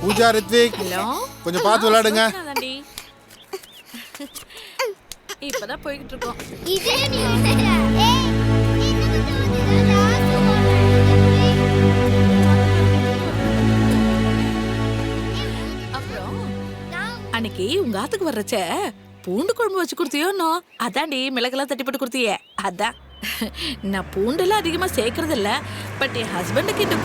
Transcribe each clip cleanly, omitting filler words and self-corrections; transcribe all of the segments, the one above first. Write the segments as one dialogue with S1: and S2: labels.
S1: பூஜா, ரித்விக், கொஞ்சம் பார்த்து விளையாடுங்க.
S2: இப்பதான் போயிட்டு இருக்கோம். அப்புறம் அன்னைக்கு உங்க ஆத்துக்கு வர்றச்ச பூண்டு குழம்பு வச்சு கொடுத்தியோன்னோ? அதான்டி மிளகெல்லாம் தட்டி போட்டு கொடுத்தியே. அதான் நான் பூண்டெல்லாம் அதிகமா சேர்க்கறது இல்ல, பட் என் ஹஸ்பண்டுக்கு இந்த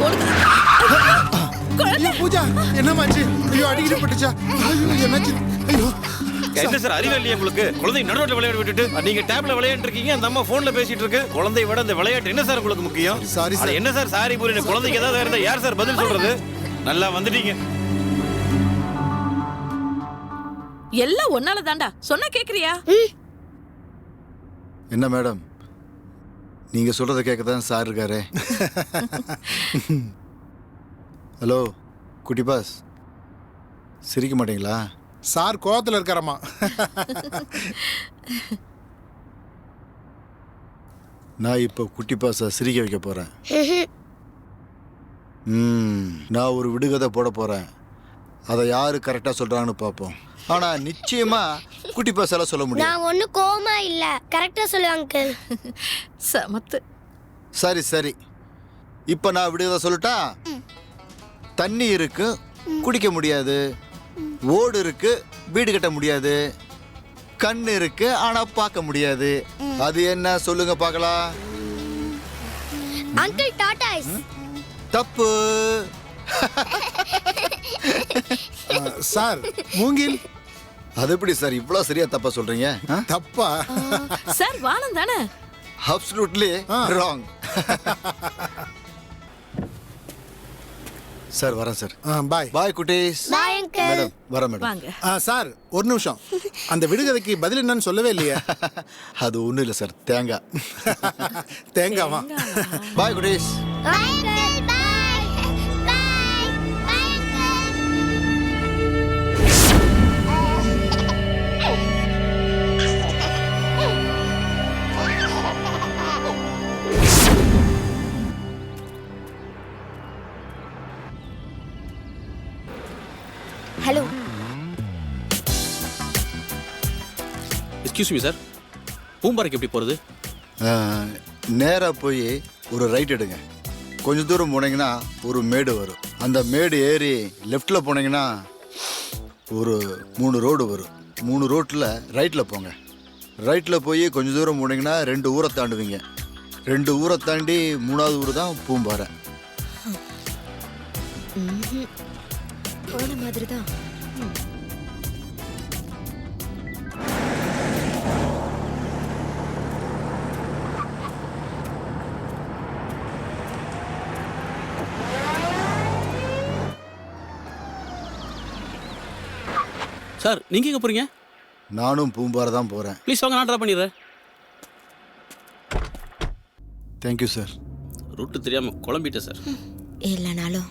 S1: பூஜா என்னமாச்சு? ஐயோ, அடிக்கடி பட்டுச்சா? ஐயோ, என்னாச்சு? ஐயோ,
S3: என்ன சார் அறிவு இல்லையா உங்களுக்கு? குழந்தை நடுரோட்ல விளையாட விட்டுட்டு நீங்க டேப்ல விளையாட்டு இருக்கீங்க, அந்த அம்மா போன்ல பேசிட்டு இருக்கு. குழந்தையை விட அந்த விளையாட்டு என்ன சார் உங்களுக்கு முக்கியம்?
S1: Sorry sir.
S3: என்ன சார் சாரி புரியல? குழந்தைக்கு ஏதாவது இருந்தா யார் சார் பதில் சொல்றது? நல்லா வந்துட்டீங்க.
S2: எல்லாம் ஒன்னால தாண்டா. சொன்னா கேக்குறியா?
S1: என்ன மேடம், நீங்க சொல்றத கேட்கதான் சார் இருக்காரு. ஹலோ குட்டி பாஸ், சிரிக்க மாட்டீங்களா? சார் கோவத்தில் இருக்காரம்மா. நான் இப்போ குட்டி பாஸை சிரிக்க வைக்க போறேன். நான் ஒரு விடுகதை போட போறேன். அதை யாரு கரெக்டா சொல்றாங்கன்னு பார்ப்போம். ஆனா நிச்சயமா குட்டி பாஸால சொல்ல முடியும்.
S4: நான் ஒண்ணு கோவமா இல்ல, கரெக்டா சொல்லுவாங்க.
S2: சமத்து.
S1: சரி சரி, இப்போ நான் விடுகதை சொல்லட்டா? தண்ணி இருக்கு, குடிக்க முடியாது. ஓடு இருக்கு, வீடு கட்ட முடியாது. கண்ணு இருக்கு, ஆனா பார்க்க முடியாது. அது என்ன சொல்லுங்க பார்க்கலாம்?
S4: அங்கிள் டாடாஸ்.
S1: தப்பு. சார் மூங்கில். அது எப்படி சார் இவ்வளவு சரியா தப்பா சொல்றீங்க? தப்பா
S2: சார் வானம் தானே.
S1: Absolutely wrong. சார் வரேன் சார்.
S5: பாய்.
S1: பாய் குட்டீஸ்.
S4: Bye uncle.
S1: மேடம் வரேன் மேடம்.
S2: வாங்க.
S5: சார் ஒரு நிமிஷம், அந்த விடுகதைக்கு பதில் என்னன்னு சொல்லவே இல்லையே.
S1: அது ஒன்றும் இல்லை சார், தேங்காய்.
S5: தேங்காவா?
S1: பாய் குட்டீஸ்.
S4: Bye uncle. Bye. Bye. Bye uncle.
S6: Hello.
S7: Excuse me sir, பூம்பாறைக்கு எப்படி போகிறது?
S1: நேராக போய் ஒரு ரைட் எடுங்க. கொஞ்சம் தூரம் போனீங்கன்னா ஒரு மேடு வரும். அந்த மேடு ஏறி லெஃப்டில் போனீங்கன்னா ஒரு 3 ரோடு வரும். 3 ரோட்டில் ரைட்டில் போங்க. ரைட்டில் போய் கொஞ்சம் தூரம் போனீங்கன்னா 2 ஊரை தாண்டுவீங்க. 2 ஊரை தாண்டி 3வது ஊர் தான் பூம்பாறை.
S6: போன மாதிரி தான்.
S7: சார் நீங்கள் எங்கே போகிறீங்க?
S1: நானும் பூம்பாறை தான் போகிறேன்.
S7: ப்ளீஸ் வாங்க, நான் ட்ரா பண்ணிடுறேன்.
S1: Thank you sir.
S7: ரூட்டு தெரியாமல் குழம்பிட்டேன் சார்.
S6: இல்லைனாலும்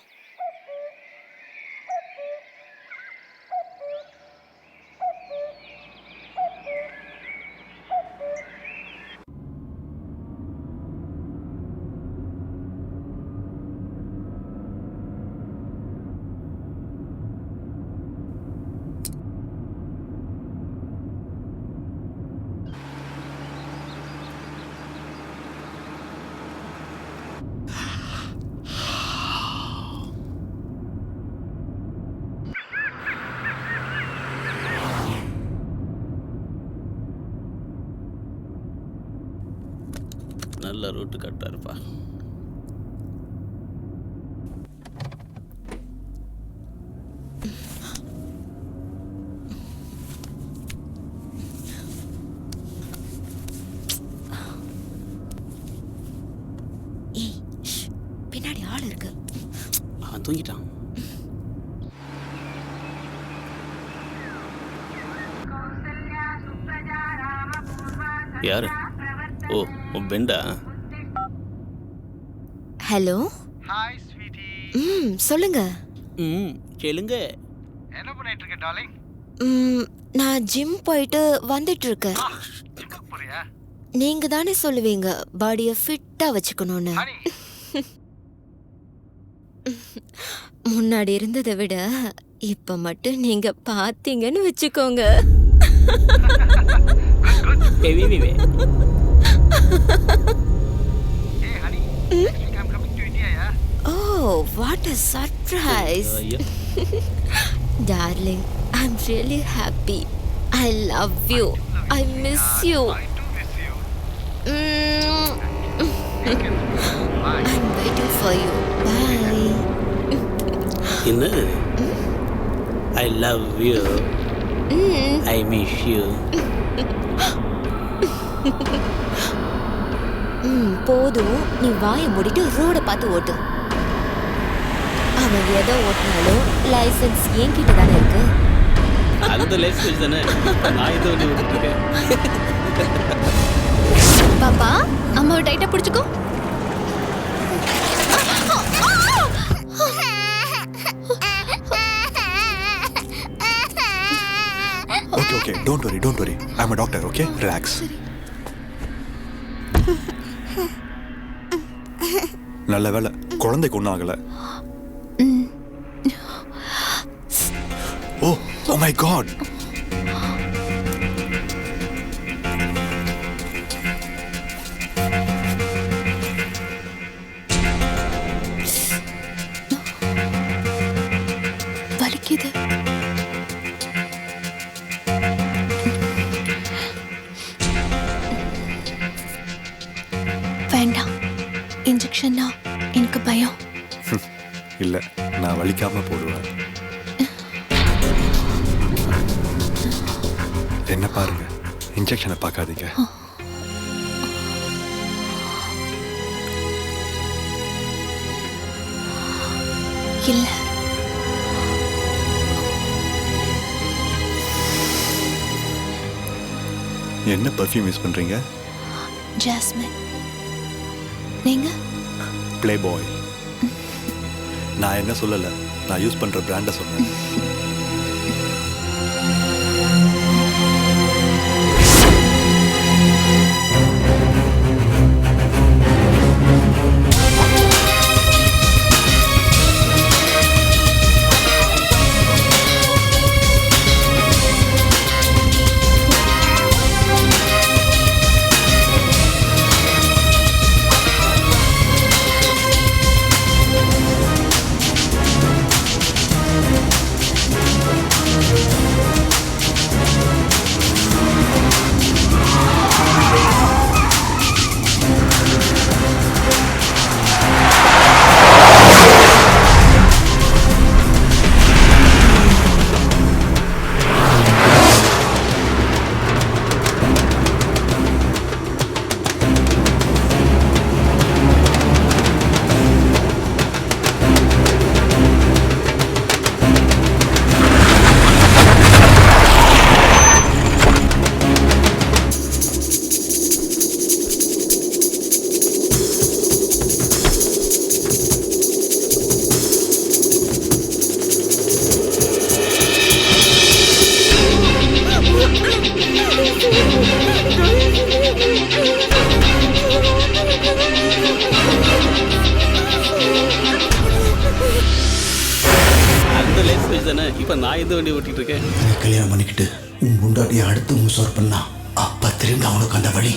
S7: நல்ல ரூட்டு கரெக்டாக இருப்பா.
S6: ஏய், பின்னாடி ஆள் இருக்கு.
S7: அவன் தூங்கிட்டான். யாரு? ஓ, உன் பெண்டா?
S6: ஹலோ.
S8: Hi sweetie.
S6: சொல்லுங்க.
S7: கேளுங்க.
S8: என்ன பண்ணிட்டு இருக்க டார்லிங்?
S6: நான் ஜிம் போயிட்டு வந்துட்டு இருக்கேன்.
S8: புரியா?
S6: நீங்க தானே சொல்லுவீங்க பாடியை ஃபிட்டா வச்சுக்கணும்னு.
S8: ஹனி.
S6: முன்னாடி இருந்ததை விட இப்ப மட்டும் நீங்க பாத்தீங்கன்னு வச்சுக்கோங்க.
S8: Hey honey, next week I'm coming to India, yeah?
S6: Oh, what a surprise. Darling, I'm really happy. I love you. I miss you.
S8: I do miss you. Bye.
S6: I'm waiting for you. Bye.
S7: என்ன? I love you. I miss you.
S6: போதும், நீ வாயை மூடிட்டு ரோட பார்த்து ஓட்டு. அவன் எதை ஓட்டினாலும் லைசன்ஸ் என்கிட்ட தானே இருக்கு.
S7: அந்த லைசன்ஸ் தானே நான் இதை வந்து விட்டுருக்கேன்.
S6: பாப்பா, அம்மாவை டைட்டா பிடிச்சுக்கோ.
S9: Okay, don't worry. I'm a doctor, okay? Relax. நல்ல வேலை குழந்தைக்கு ஒன்றும் ஆகலை. Oh my God.
S6: வலிக்குது. வேண்டாம், இன்ஜெக்ஷன்னா எனக்கு பயம்.
S9: இல்லை, நான் வலிக்காம போடுவேன். என்ன பாருங்க, இன்ஜெக்ஷனை பார்க்காதீங்க.
S6: இல்ல.
S9: என்ன பர்ஃப்யூம் யூஸ் பண்றீங்க?
S6: ஜாஸ்மின். நீங்க?
S9: Play boy. நான் என்ன சொல்லல, நான் யூஸ் பண்ற பிராண்ட சொன்னேன்.
S7: அந்த லேட் ஸ்டேஜ் தானே. இப்போ நான் இந்த வண்டி ஓட்டிட்டு இருக்கேன்.
S10: கல்யாணம் பண்ணிக்கிட்டு உன் முண்டாட்டியை அடுத்து முசார் பண்ணா அப்ப திரும்ப அவனுக்கு அந்த வழி.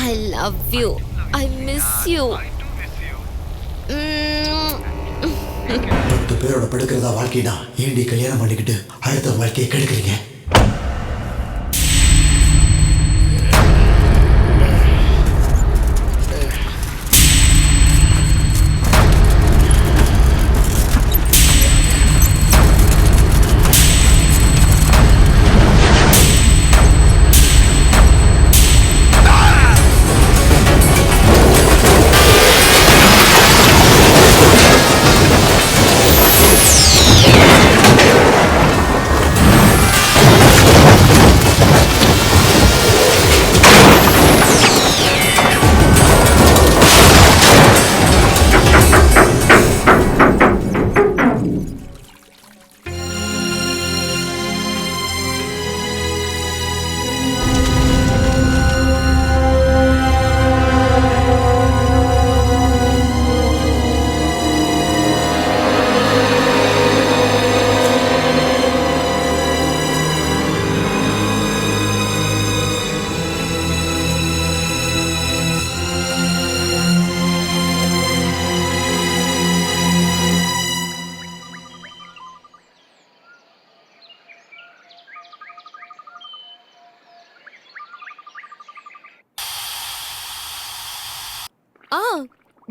S6: I love you. I miss you.
S10: 10 பேரோட படுக்கிறதா வாழ்க்கைனா ஏண்டி கல்யாணம் பண்ணிக்கிட்டு அடுத்த வாழ்க்கையை கெடுக்கிறீங்க?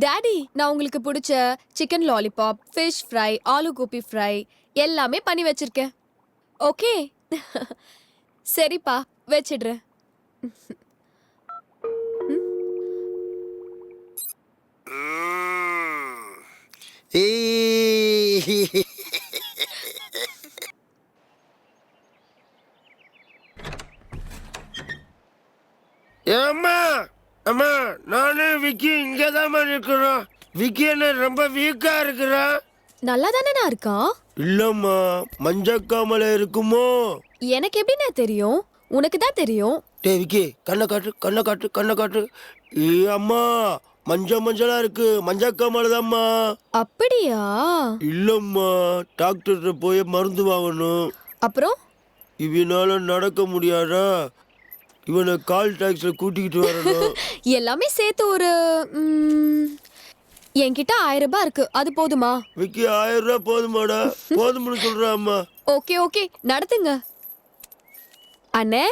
S11: டாடி, நான் உங்களுக்கு பிடிச்ச chicken lollipop, fish fry, aloo gobi fry எல்லாமே பண்ணி வச்சிருக்கேன். ஓகே? சரிப்பா, வச்சிடுறேன்.
S12: அம்மா அம்மா, நானே விக்கி இங்கே தான் இருக்கிறோம். விக்கி என்ன ரொம்ப வீக்கா இருக்கிறான்.
S11: நல்லா தானே இருக்கான்.
S12: இல்லம்மா, மஞ்சக்காமல இருக்குமோ?
S11: எனக்கு எப்படின்னா தெரியும்? உனக்கு தான் தெரியும்.
S12: டே விக்கி, கண்ணை காட்டு, கண்ணை காட்டு, கண்ணை காட்டு. ஏ அம்மா, மஞ்சளா இருக்கு. மஞ்சக்காமல தான்மா.
S11: அப்படியா?
S12: இல்லம்மா, டாக்டர்கிட்ட போய் மருந்து வாங்கணும்.
S11: அப்புறம்
S12: இவனால நடக்க முடியாதா? இவனை கால் டாக்ஸில கூட்டிக்கிட்டு வரணும்.
S11: எல்லாமே சேர்த்து ஒரு என்கிட்ட 1000 ரூபாய் இருக்கு. அது போதுமா?
S12: விக்கி, 1000 ரூபாய் போதுமாடா? போதும்னு சொல்றா அம்மா.
S11: ஓகே ஓகே, நடத்துங்க. அண்ணே,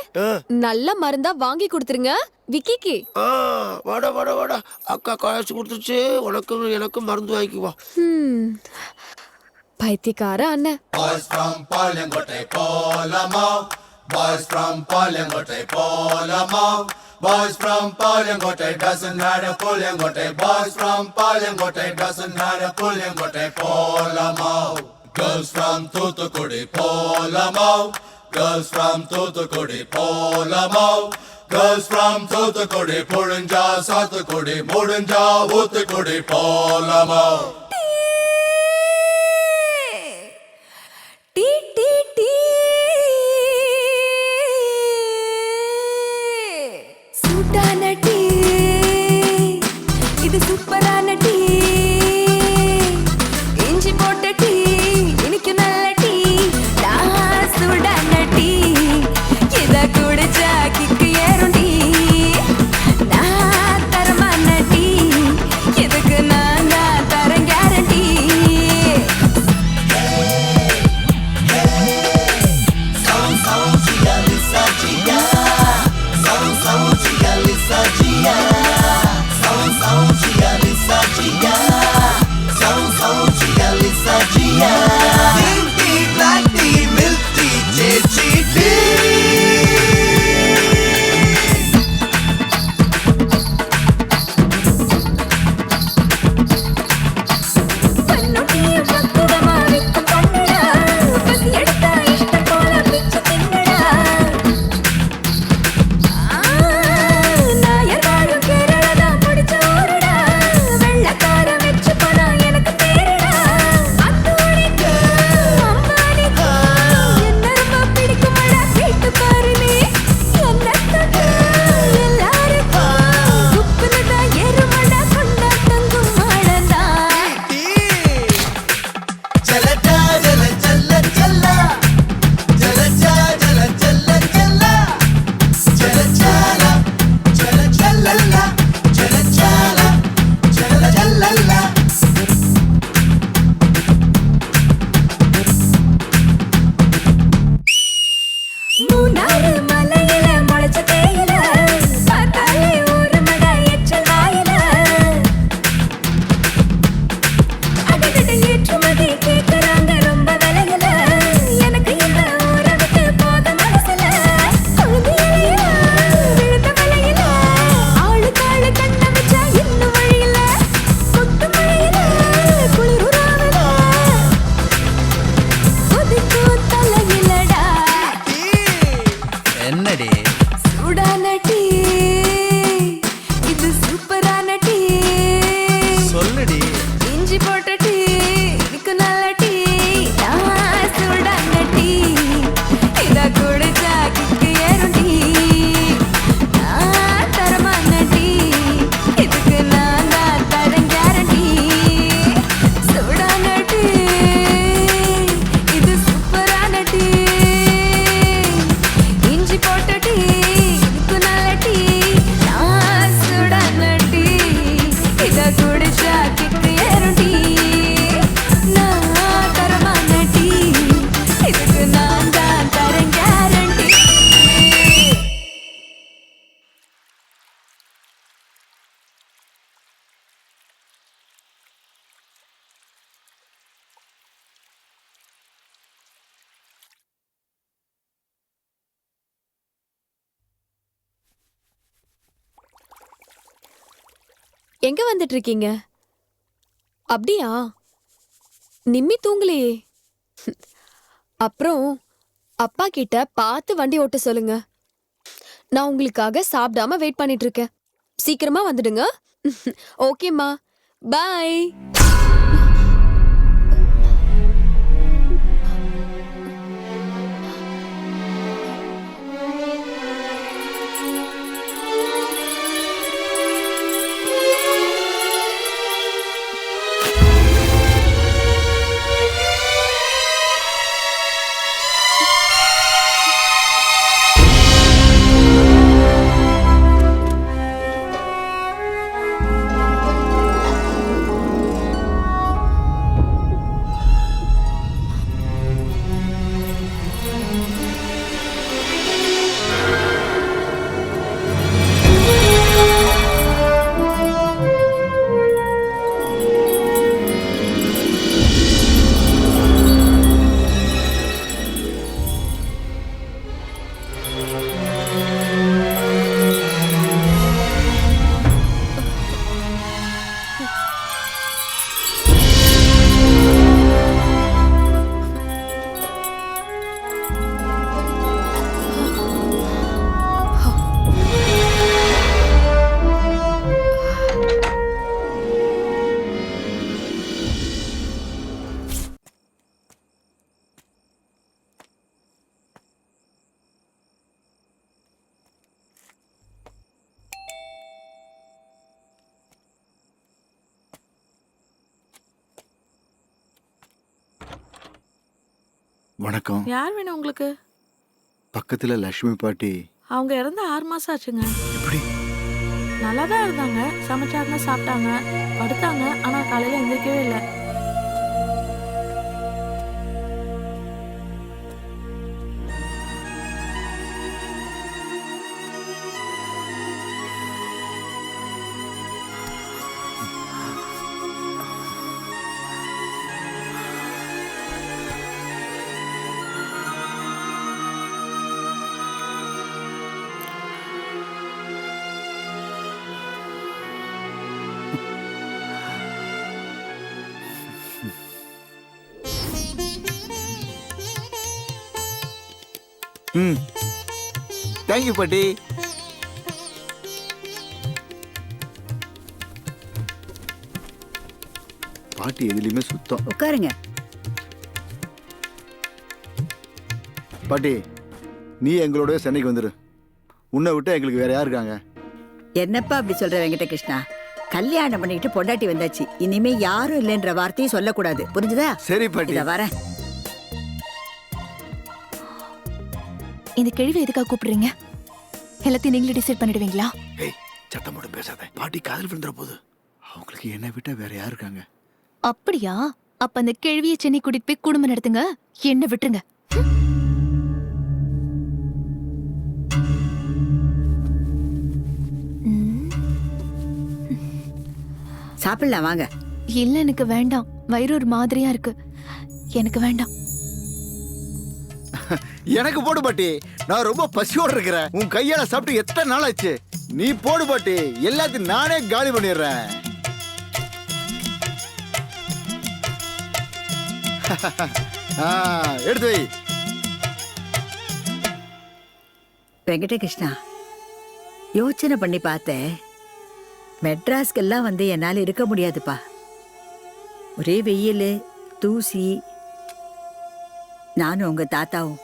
S11: நல்ல மருந்தா வாங்கி கொடுத்துருங்க விக்கிக்கு.
S12: வாடா வாடா வாடா, அக்கா காசு கொடுத்துச்சு. உனக்கும் எனக்கும் மருந்து வாங்கிக்குவா.
S11: பைத்தியக்கார அண்ணன்.
S10: Boys from Palengote Polamo, Boys from Palangote doesn't matter Pulangote. Boys from Palangote doesn't matter Pulangote. Polamau. Girls from Thoothukudi. Polamau. Girls from Thoothukudi. Polamau. Girls from Thoothukudi. Pudinja Sathukudi. Mudinja Oothukudi. Polamau.
S11: Tea tea tea சூடான tea இது சூப்பரான tea இஞ்சி போட்ட tea இன்னைக்கு நல்ல tea நான் சூடான tea இத குடிச்சா கிக்கு ஏறும் டீ நான் தரமான டீ இதுக்கு நான் தான் தரேன் கேரண்டி எங்க வந்துட்டு இருக்கீங்க? அப்படியா? நிம்மி தூங்கலையே. அப்புறம் அப்பா கிட்ட பார்த்து வண்டி ஓட்ட சொல்லுங்க. நான் உங்களுக்காக சாப்பிடாம வெயிட் பண்ணிட்டு இருக்கேன். சீக்கிரமா வந்துடுங்க. ஓகேம்மா, பை.
S1: வணக்கம்.
S2: யார் வேணும் உங்களுக்கு?
S1: பக்கத்துல லட்சுமி பாட்டி.
S2: அவங்க இறந்து 6 மாசம் ஆச்சுங்க.
S1: எப்படி?
S2: நல்லா தான் இருந்தாங்க. சமைச்சாங்க, சாப்பிட்டாங்க, படுத்தாங்க. ஆனா காலையில எந்திரிக்கவே இல்லை.
S1: தேங்க்யூ பாட்டி. பாட்டி எதுலையுமே சுத்தம்.
S13: உட்காருங்க.
S1: பாட்டி நீ எங்களோட சென்னைக்கு வந்துரு. உன்னை விட்டு எங்களுக்கு வேற யார் இருக்காங்க?
S13: என்னப்பா அப்படி சொல்ற வெங்கட கிருஷ்ணா? கல்யாணம் பண்ணிக்கிட்டு பொண்டாட்டி வந்தாச்சு. இனிமே யாரும் இல்லைன்ற வார்த்தையும் சொல்லக்கூடாது. புரிஞ்சுதா?
S1: சரி பாட்டி.
S13: இத வரேன்.
S11: இந்த கேள்வி எதுக்காக கூப்பிடுறீங்க? எல்லாத்தையும் நீங்களே டிசைட் பண்ணிடுவீங்களா?
S1: ஏய் சத்தம் போட்டு பேசாத. பாட்டி காதல் விழுந்துற போது. அவங்களுக்கு என்னை விட்டா வேற யார் இருக்காங்க?
S11: அப்படியா? அப்ப அந்த கேள்வியை சென்னை கூட்டிட்டு போய் குடும்பம் நடத்துங்க. என்ன விட்டுருங்க.
S13: சாப்பிடலாம் வாங்க.
S11: இல்ல எனக்கு வேண்டாம். வயிறு ஒரு மாதிரியா இருக்கு. எனக்கு வேண்டாம்.
S1: எனக்கு போடு பாட்டி. நான் ரொம்ப பசியோடு இருக்கிறேன். உன் கையால சாப்பிட்டு எத்தனை நாள் ஆச்சு? நீ போடு பாட்டி. எல்லாத்தையும் நானே காலி பண்ணிடுறேன். எடுத்து வை.
S13: வெங்கட கிருஷ்ணா, யோசனை பண்ணி பார்த்தேன். மெட்ராஸ்க்கெல்லாம் வந்து என்னால் இருக்க முடியாதுப்பா. ஒரே வெயில், தூசி. நானும் உங்க தாத்தாவும்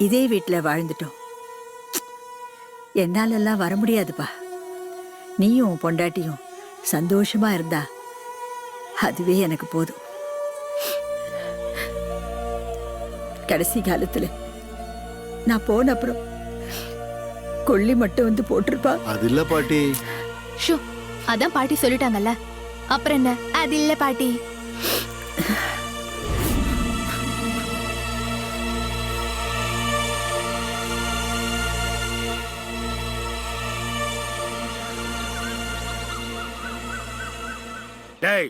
S13: இதே வீட்டில் வாழ்ந்துட்டோம். என்னாலெல்லாம் வர முடியாதுப்பா. நீயும் பொண்டாட்டியும் சந்தோஷமா இருந்தா அதுவே எனக்கு போதும். கடைசி காலத்துல நான் போன அப்புறம் கொள்ளி மட்டும் வந்து போட்டிருப்பா.
S1: அது இல்ல பாட்டி.
S11: ஷோ, அதான் பாட்டி சொல்லிட்டாங்கல்ல. அப்புறம் என்ன? அது இல்ல பாட்டி.
S12: டேய்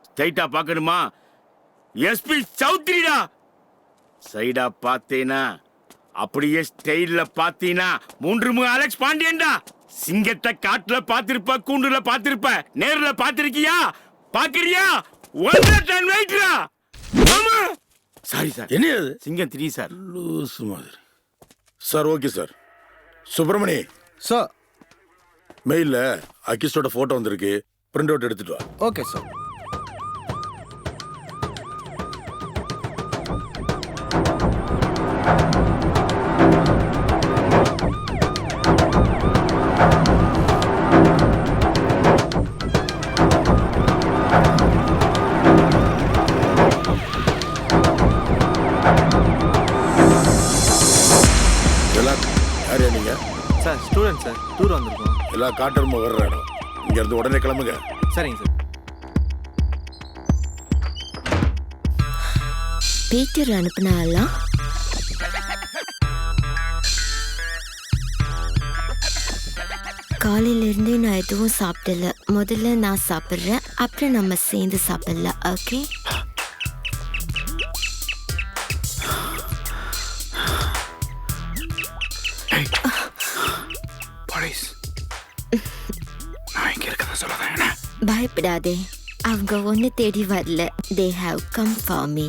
S12: ஸ்ட்ரைட்டா பார்க்கணுமா? எஸ்பி சௌத்ரிடா. சைடா பார்த்தேனா அப்படியே ஸ்டைல்ல பார்த்தீனா 3 அலெக்ஸ் பாண்டியன்டா. சிங்கத்தை காட்டுல பார்த்திருப்ப, கூண்டுல பார்த்திருப்ப, நேர்ல பார்த்திருக்கியா? பாக்குறியா? ஒன்றரை டன் வெயிட்ரா. ஆமா. Sorry sir.
S5: என்ன அது?
S12: சிங்கம் 3 சார்.
S5: லூஸ் மாதிரி. Sir okay sir. Subramani
S1: sir,
S5: மெயில்ல அகிஸ்டோட போட்டோ வந்திருக்கு. பிரிண்ட் அவுட் எடுத்துட்டு வா.
S1: Okay sir.
S5: யாரையா நீங்க?
S3: Sir student sir. டூர் வந்திருக்கோம்.
S5: எல்லா காட்டருமா வர்ற இடம். இங்க இருந்து உடனே கிளம்புங்க.
S3: சரிங்க சார்.
S6: பீட்டர் அனுப்புனாலாம். காலையில இருந்தே நான் எதுவும் சாப்பிடல. முதல்ல நான் சாப்பிட்றேன், அப்புறம் நம்ம சேர்ந்து சாப்பிடலாம். ஓகே? பயப்படாதே, அவங்க ஒன்னு தேடி வரல. They have come for me.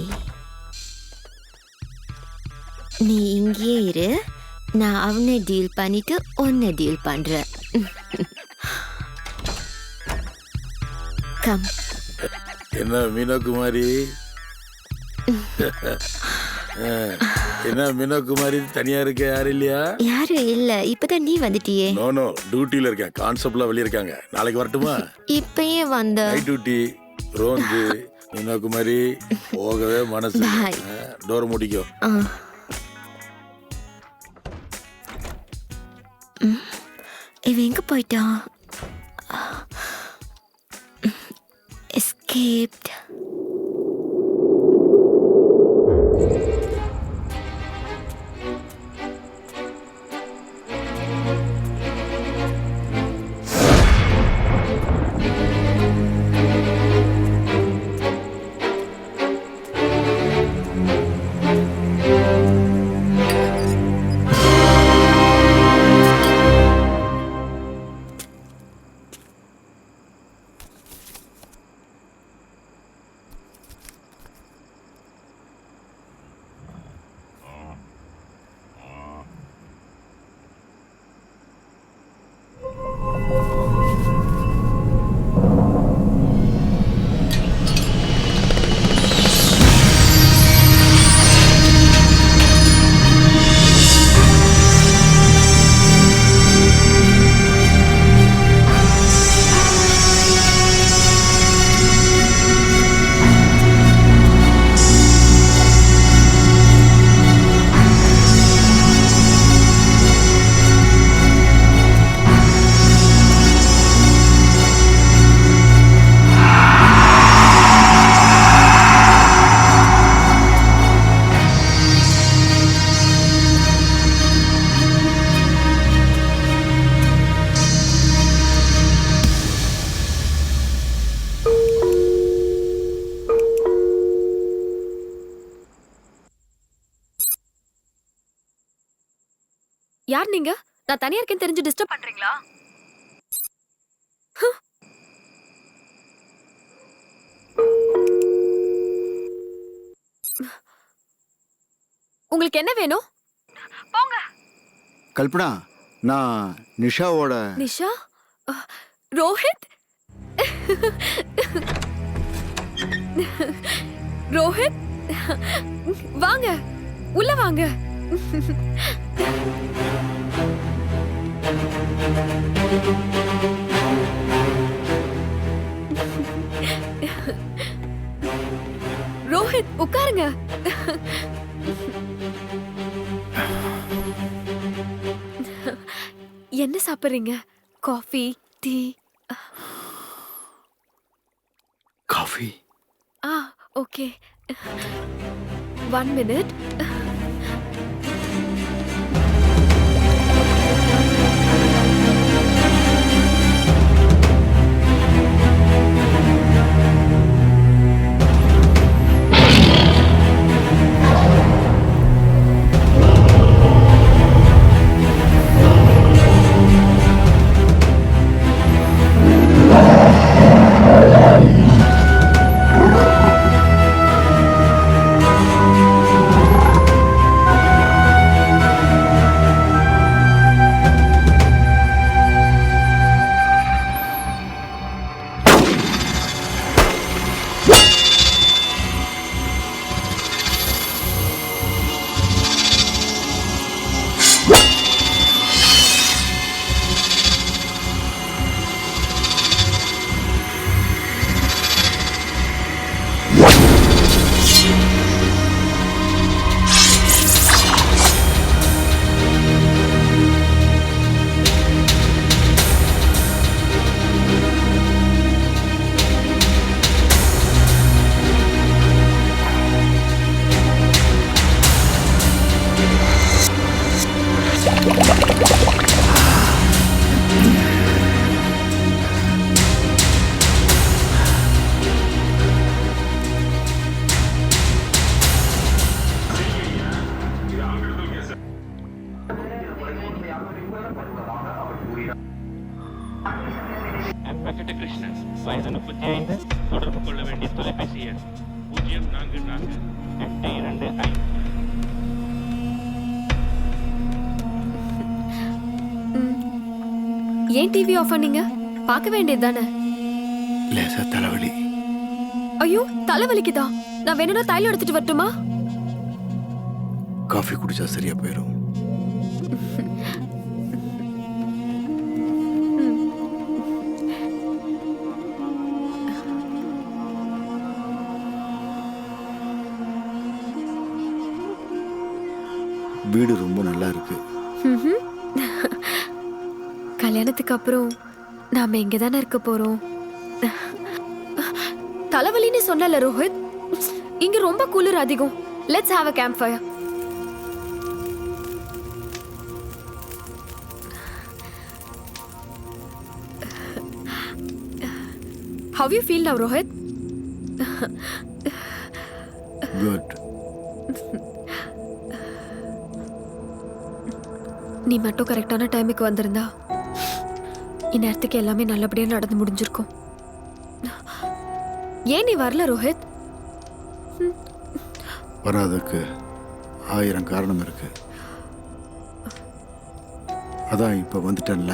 S6: நீ இங்கேயே இரு, நான் அவனை டீல் பண்ணிட்டு உன்னை டீல் பண்றேன். கம்.
S5: என்ன மீனா குமாரி? என்ன மீனா குமாரி தனியா இருக்க? யாரும் இல்லையா?
S6: யாரும் இல்ல, இப்பதான் நீ வந்துட்டியே.
S5: நோ டியூட்டில இருக்கேன். கான்செப்ட்ல வெளிய இருக்காங்க. நாளைக்கு வரட்டுமா?
S6: இப்பயே வந்த
S5: நைட் டியூட்டி. ரோந்து மீனாகுமாரி போகவே மனசு
S6: Bye.
S5: டோர் முடிக்கோ.
S6: இவன் எங்க போயிட்டான்? எஸ்கேப்ட்.
S11: யார் நீங்க? நான் தனியா இருக்கேன்னு தெரிஞ்சு டிஸ்டர்ப் பண்றீங்களா? உங்களுக்கு என்ன வேணும்? போங்க.
S1: கல்பனா, நான் நிஷாவோட.
S11: நிஷா? ரோஹித்? ரோஹித் வாங்க, உள்ள வாங்க. ரோஹித் உட்காருங்க. என்ன சாப்பிடுறீங்க? Coffee, tea?
S1: Coffee.
S11: Okay. 1 minute.
S8: Krishnan வயது 35 தொடர்பு கொள்ள வேண்டிய தொலைபேசி எண் 044-825.
S11: ஏன் டிவி ஆஃப் பண்ணீங்க? பார்க்க வேண்டியதுதானே.
S10: லேசா தலைவலி.
S11: ஐயோ, தலைவலிக்குதா? நான் வேணும்னா தைலம் எடுத்துட்டு வரட்டுமா?
S10: காஃபி குடிச்சா சரியா போயிடும்.
S1: வீடு ரொம்ப நல்லா இருக்கு.
S11: கல்யாணத்துக்கு அப்புறம் நாம இங்க தானே இருக்க போறோம். தலைவலின்னு சொன்னல ரோஹித், இங்க ரொம்ப குளிர் அதிகம். Let's have a campfire. How you feel now, Rohit?
S1: Good.
S11: நீ மட்டும் கரெக்டான டைமுக்கு வந்திருந்தா இந்நேரத்துக்கு எல்லாமே நல்லபடியா நடந்து முடிஞ்சிருக்கும். ஏன் நீ வரல ரோஹித்?
S1: வராதுக்கு 1000 காரணம் இருக்கு. அதான் இப்ப வந்துட்டேன்ல.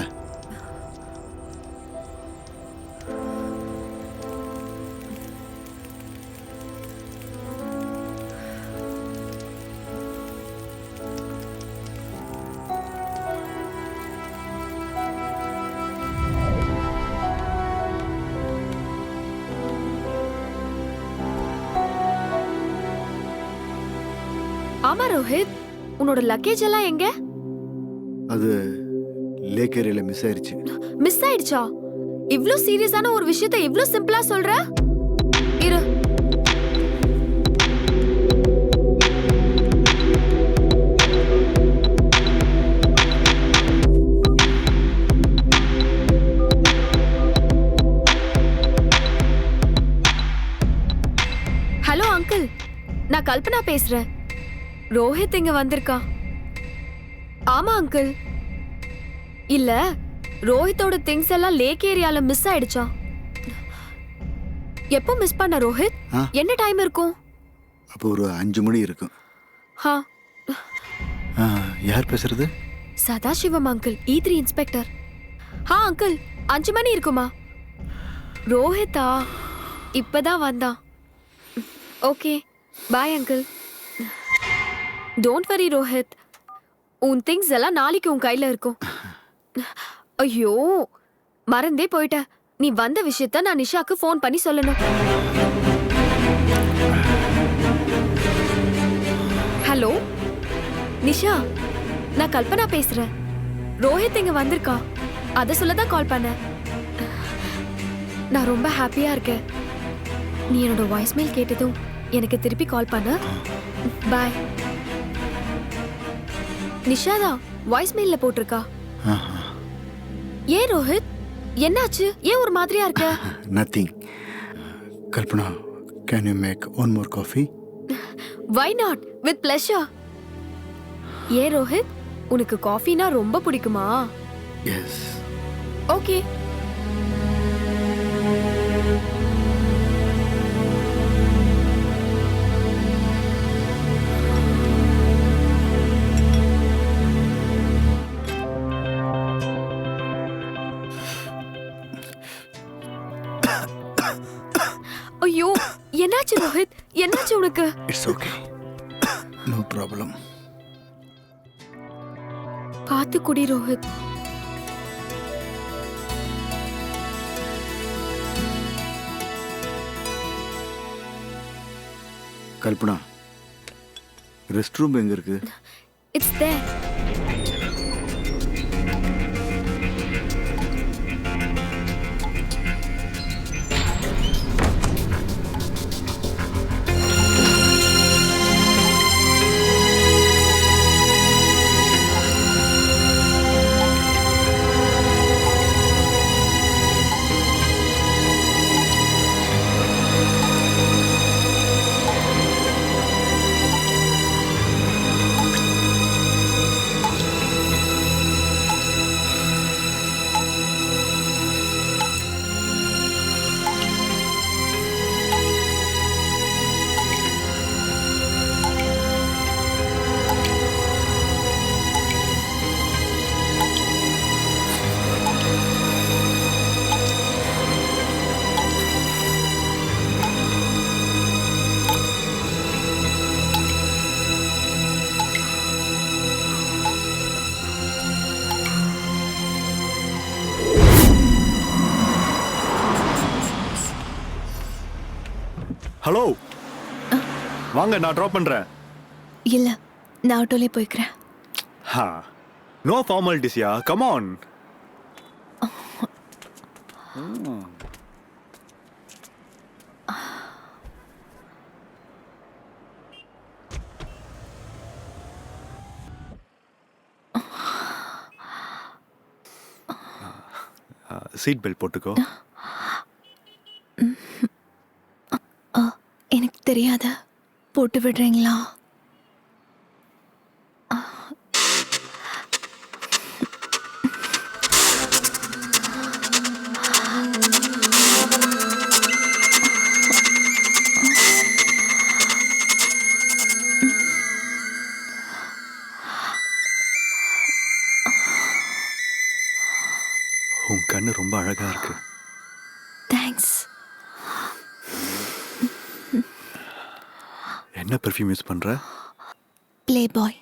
S11: ஆமா ரோஹித், உன்னோட லக்கேஜ் எல்லாம் எங்க?
S1: அது லேக் ஏரியால மிஸ் ஆயிருச்சு.
S11: மிஸ் ஆயிடுச்சா? இவ்ளோ சீரியஸான ஒரு விஷயத்தை இவ்ளோ சிம்பிளா சொல்ற? இரு. ஹலோ அங்கிள், நான் கல்பனா பேசுறேன். ரோஹித் இங்க வந்திருக்கா? ஆமா அங்கிள். இல்ல, ரோஹித்தோட திங்ஸ் எல்லாம் லேக் ஏரியால மிஸ் ஆயிடுச்சா? எப்போ மிஸ் பண்ண ரோஹித்? என்ன டைம் இருக்கும்?
S1: அப்போ ஒரு 5 மணி இருக்கும்.
S11: ஹா.
S1: யார் பேசுறது?
S11: Sadasivam uncle, E3 inspector. ஹா அங்கிள், 5 மணி இருக்குமா? ரோஹித்தா இப்பதான் வந்தான். Okay, bye uncle. Don't worry Rohit, உன் திங்ஸ் எல்லாம் நாளைக்கு உன் கையில இருக்கும். ஐயோ, மறந்தே போயிட்டேன். நீ வந்த விஷயத்த நான் நிஷாக்கு ஃபோன் பண்ணி சொல்லணும். ஹலோ நிஷா, நான் கல்பனா பேசுறேன். ரோஹித் இங்க வந்திருக்கா, அத சொல்லதான் கால் பண்ணேன். நான் ரொம்ப ஹாப்பியா இருக்கேன். நீ என்னோட வாய்ஸ் மெயில் கேட்டதும் எனக்கு திருப்பி கால் பண்ண. பாய். நிஷாதா வாய்ஸ் மெயில்ல போட்டிருக்கா. ஏன் ரோஹித், என்னாச்சு? ஏன் ஒரு மாதிரியா இருக்க?
S1: Nothing. Kalpana, can you make one more coffee?
S11: Why not, with pleasure. ஏன் ரோஹித், உனக்கு காஃபினா ரொம்ப பிடிக்குமா?
S1: எஸ்.
S11: ஓகே. ஐயோ, என்னாச்சு ரோஹித்? என்னாச்சு உனக்கு?
S1: It's okay, no problem.
S11: பார்த்து குடி ரோஹித்.
S1: கல்பனா, ரெஸ்ட் ரூம் எங்க இருக்கு?
S11: It's there.
S9: ஹலோ, வாங்க, நான் ட்ராப் பண்றேன்.
S6: இல்ல, நான் ஆட்டோலே போய்க்கிறேன்.
S9: Ha. No formalities, yeah. Come on. Seat belt போட்டுக்கோ.
S11: எனக்கு தெரியாத போட்டு விடுறீங்களா?
S9: உன் கண்ணு ரொம்ப அழகா இருக்கு.
S11: தேங்க்ஸ்.
S9: என்ன பெர்ஃப்யூம் யூஸ் பண்ற?
S11: Play boy.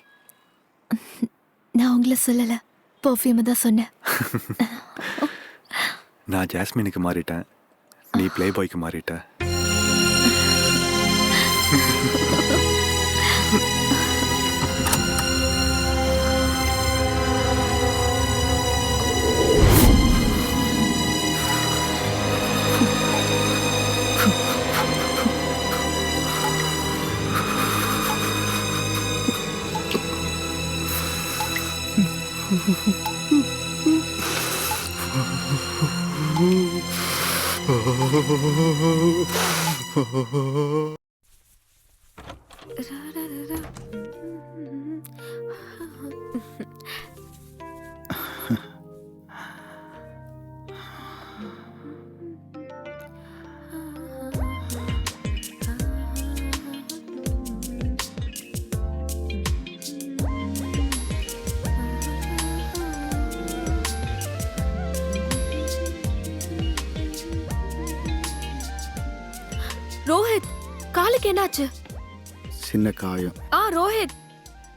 S11: நான் உங்களை சொல்லல, பெர்ஃப்யூம் தான் சொன்னேன்.
S9: நான் ஜாஸ்மினுக்கு மாறிட்டேன், நீ ப்ளே பாய்க்கு மாறிட்ட.
S11: ரோஹித், காலுக்கு என்னாச்சு?
S10: சின்ன காயம்.
S11: ரோஹித்,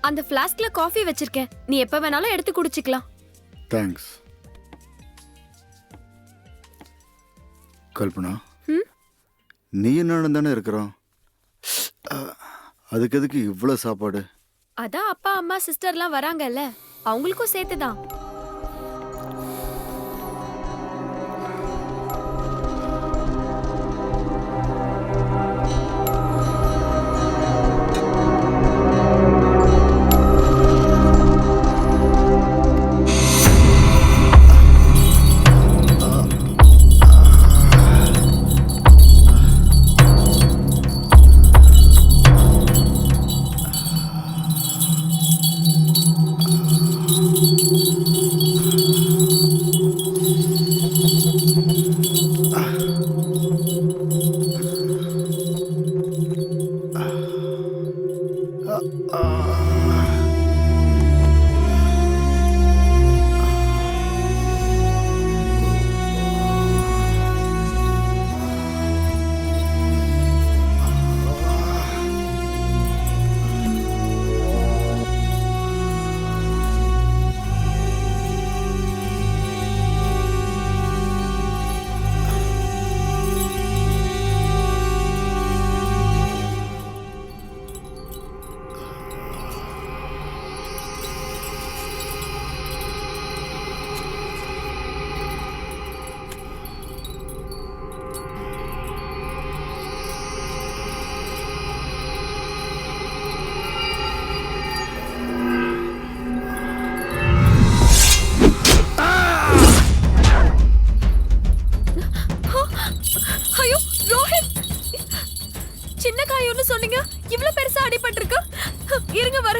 S11: அந்த ஃப்ளாஸ்க்ல காஃபி வச்சிருக்கேன், நீ எப்ப வேணாலும் எடுத்து குடிச்சுக்கலாம்.
S10: தேங்க்ஸ். கல்பனா, நீ நானும் தானே இருக்கிறோம், அதுக்கு எதுக்கு இவ்வளோ சாப்பாடு?
S11: அதான் அப்பா அம்மா சிஸ்டர்லாம் வராங்கல்ல, அவங்களுக்கும் சேர்த்துதான். சொன்னீங்க, இவ்வளவு பெருசா அடிபட்டிருக்கு. இருங்க வர.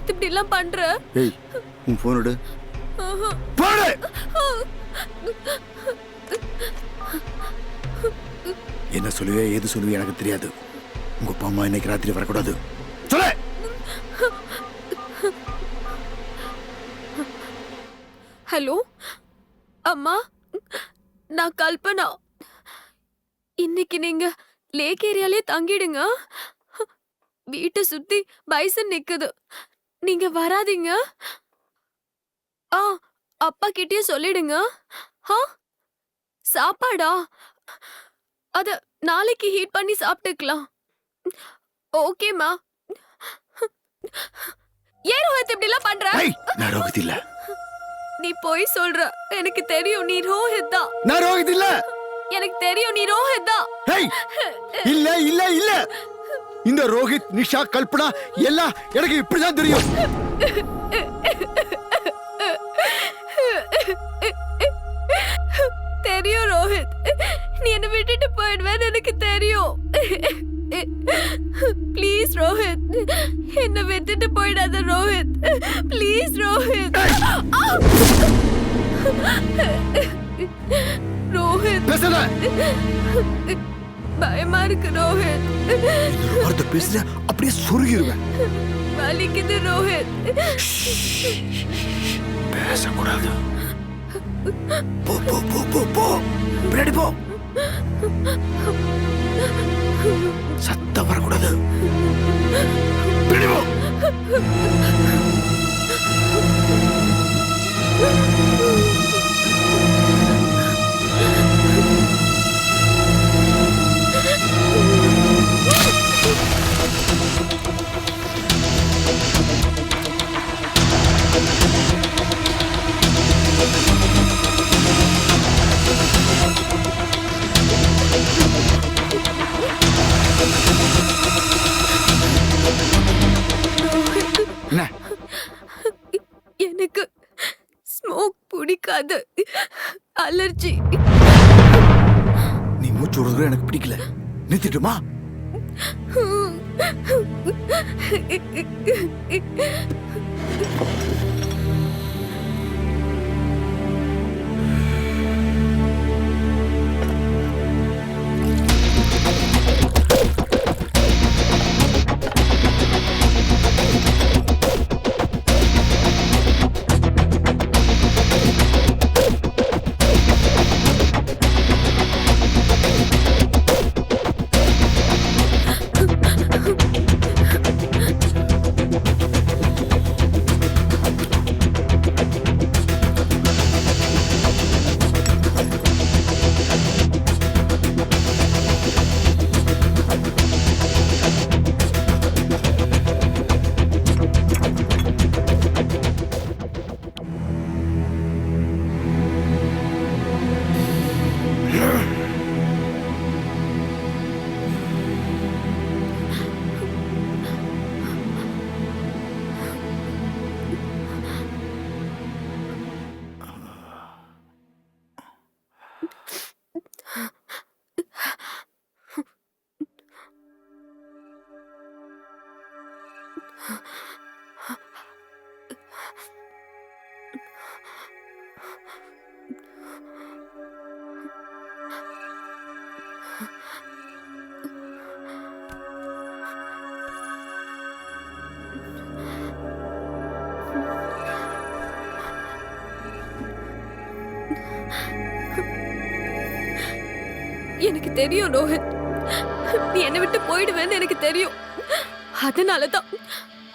S11: ரோஹித் இப்படி எல்லாம் பண்ற?
S1: ஏய் உன் ஃபோன் எடு.
S11: ஆஹா.
S1: போடு. என்ன சொல்லுவே ஏது சொல்லுவே எனக்கு தெரியாது. உங்க அப்பா அம்மா இன்னைக்கு ராத்திரி வரக்கூடாது. சொல்லு.
S11: ஹலோ அம்மா, நான் கல்பனா. இன்னைக்கு நீங்க லேக் ஏரியாலே தங்கிடுங்க. வீட்டை சுத்தி பைசன் நிக்குது, நீங்க வராதீங்க. அப்பா கிட்டயே சொல்லிடுங்க. சாப்பாடா? அத நாளைக்கு ஹீட் பண்ணி சாப்பிட்டுக்கலாம். ஓகேமா. ஏன் ரோஹித் இப்படி எல்லாம் பண்ற?
S1: நான் ரோஹித் இல்ல.
S11: நீ போய் சொல்ற. எனக்கு தெரியும் நீ ரோஹித் தான்.
S1: நான் ரோஹித் இல்ல.
S11: எனக்கு தெரியும் நீ ரோஹித் தான்.
S1: இல்ல இல்ல இல்ல. இந்த ரோஹித், நிஷா, கல்பனா எல்லாம் எனக்கு இப்படிதான் தெரியும்.
S11: தெரியும் ரோஹித், நீ என்ன விட்டுட்டு போயிடுவேன்னு எனக்கு தெரியும். ப்ளீஸ் ரோஹித், என்ன விட்டுட்டு போயிடாத ரோஹித். ப்ளீஸ் ரோஹித். ரோஹித் பயமா இருக்கு ரோஹித்.
S1: வார்த்தை பேசுற அப்படியே சொருகிடுவேன்.
S11: வலிக்குது ரோஹித்.
S1: பேசக்கூடாது. போ போ போ போ போ. பின்னாடி போ. சத்தம் வரக்கூடாது. பின்னாடி போ.
S11: எனக்கு ஸ்மோக் பிடிக்காது, அலர்ஜி.
S1: நீ மூச்சு விடுறது எனக்கு பிடிக்கல. நிறுத்திட்டுமா?
S11: எனக்கு தெரியும் ரோஹித், நீ என்னை விட்டு போயிடுவேன்னு எனக்கு தெரியும்.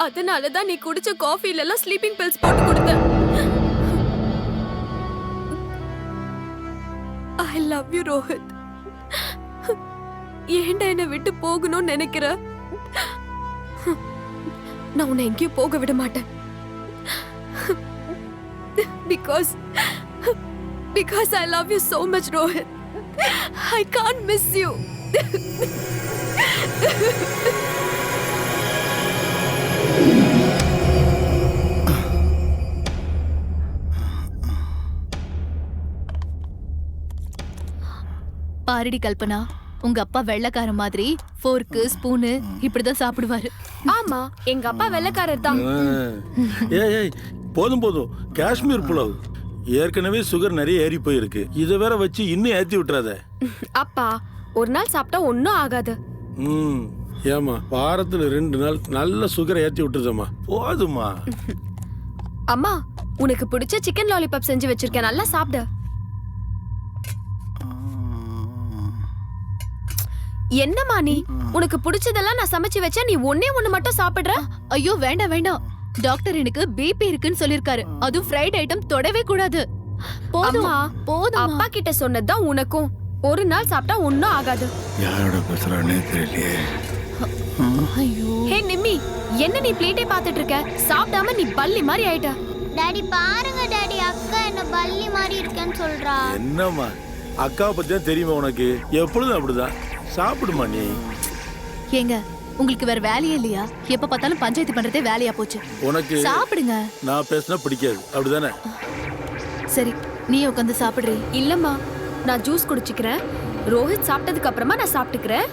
S11: அதனாலதான் நீ குடிச்ச காஃபில எல்லாம் ஸ்லீப்பிங் பில்ஸ் போட்டு கொடுத்த. ஐ லவ் யூ ரோஹித். ஏன்டா என்னை விட்டு போகணும்னு நினைக்கிற? நான் உன்னை எங்கேயும் போக விட மாட்டேன். Because I love you so much, Rohit. I can't miss you.
S14: பாரடி கல்பனா, உங்க அப்பா வெள்ளைக்கார மாதிரி ஃபோர்க்கு ஸ்பூனு இப்படிதான் சாப்பிடுவாரு.
S11: ஆமா, எங்க அப்பா வெள்ளைக்காரர் தான்.
S5: ஏய் போதும் போதும், காஷ்மீர் புலாவ் ஏற்கனவே சுகர் நிறைய ஏறி போயிருக்கு, இதை வேற வச்சு இன்னும் ஏத்தி விட்டுறாத.
S11: அப்பா ஒரு நாள் சாப்பிட்டா ஒன்னும் ஆகாது.
S5: ஏமா வாரத்துல 2 நாள் நல்ல சுகரை ஏத்தி விட்டுருதம்மா, போதுமா.
S11: அம்மா உனக்கு பிடிச்ச சிக்கன் லாலிபாப் செஞ்சு வச்சிருக்கேன், நல்லா சாப்பிடு. என்னம்மா நீ, உனக்கு பிடிச்சதெல்லாம் நான் சமைச்சு வச்சேன், நீ ஒண்ணே ஒண்ணு மட்டும் சாப்பிடுற?
S14: ஐயோ வேண்டாம் வேண்டாம், டாக்டர் எனக்கு பிபி இருக்குன்னு சொல்லிருக்காரு. அதுவும் ஃப்ரைட் ஐட்டம் தொடவே கூடாது. போதும் போதும்.
S11: அப்பா கிட்ட சொன்னதுதான் உனக்கும். ஒரு நாள் சாப்பிட்டா ஒன்னும் ஆகாது.
S10: யாரோட பேசுறானே தெரியலையே.
S14: ஐயோ
S11: ஹே நிம்மி, என்ன நீ பிளேட்டே பாத்துட்டு இருக்க? சாப்பிடாம நீ பல்லி மாதிரி ஆயிட்ட.
S4: டாடி பாருங்க டாடி, அக்கா என்ன பல்லி மாதிரி இருக்கேன்னு சொல்றா.
S5: என்னம்மா அக்காவை பத்தி தான் தெரியுமா உனக்கு? எப்பொழுதும் அப்படிதான். சாப்பிடுமா நீ.
S14: ஏங்க உங்களுக்கு வேற வேலையே இல்லையா? எப்ப பார்த்தாலும் பஞ்சாயத்து பண்றதே வேலையா போச்சு.
S5: உனக்கு
S14: சாப்பிடுங்க.
S5: நான் பேசினா பிடிக்காது அப்படிதானே?
S14: சரி நீ உட்காந்து சாப்பிடுறீ?
S11: இல்லம்மா, நான் ஜூஸ் குடிச்சுக்கிறேன். ரோஹித் சாப்பிட்டதுக்கு அப்புறமா நான் சாப்பிட்டுக்கிறேன்.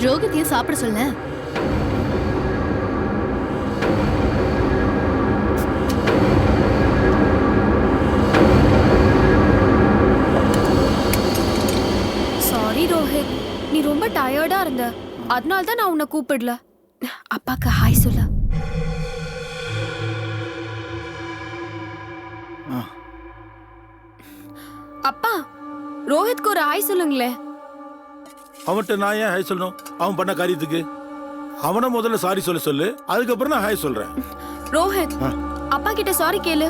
S14: ரோஹித்தையும் சாப்பிட சொல்ல.
S11: சாரி ரோஹித், நீ ரொம்ப டயர்டா இருந்த, அதனால தான் நான் உன்னை கூப்பிடல. அப்பாக்கு ஹாய் சொல்ல. அப்பா ரோஹித்க்கு ஒரு ஹாய் சொல்லுங்களே.
S5: அவன்கிட்ட நான் ஏன் ஹாய் சொல்லணும்? அவன் பண்ண காரியத்துக்கு அவனை முதல்ல சாரி சொல்லு, அதுக்கப்புறம் நான் ஹாய் சொல்றேன்.
S11: ரோஹித் அப்பா கிட்ட சாரி கேளு.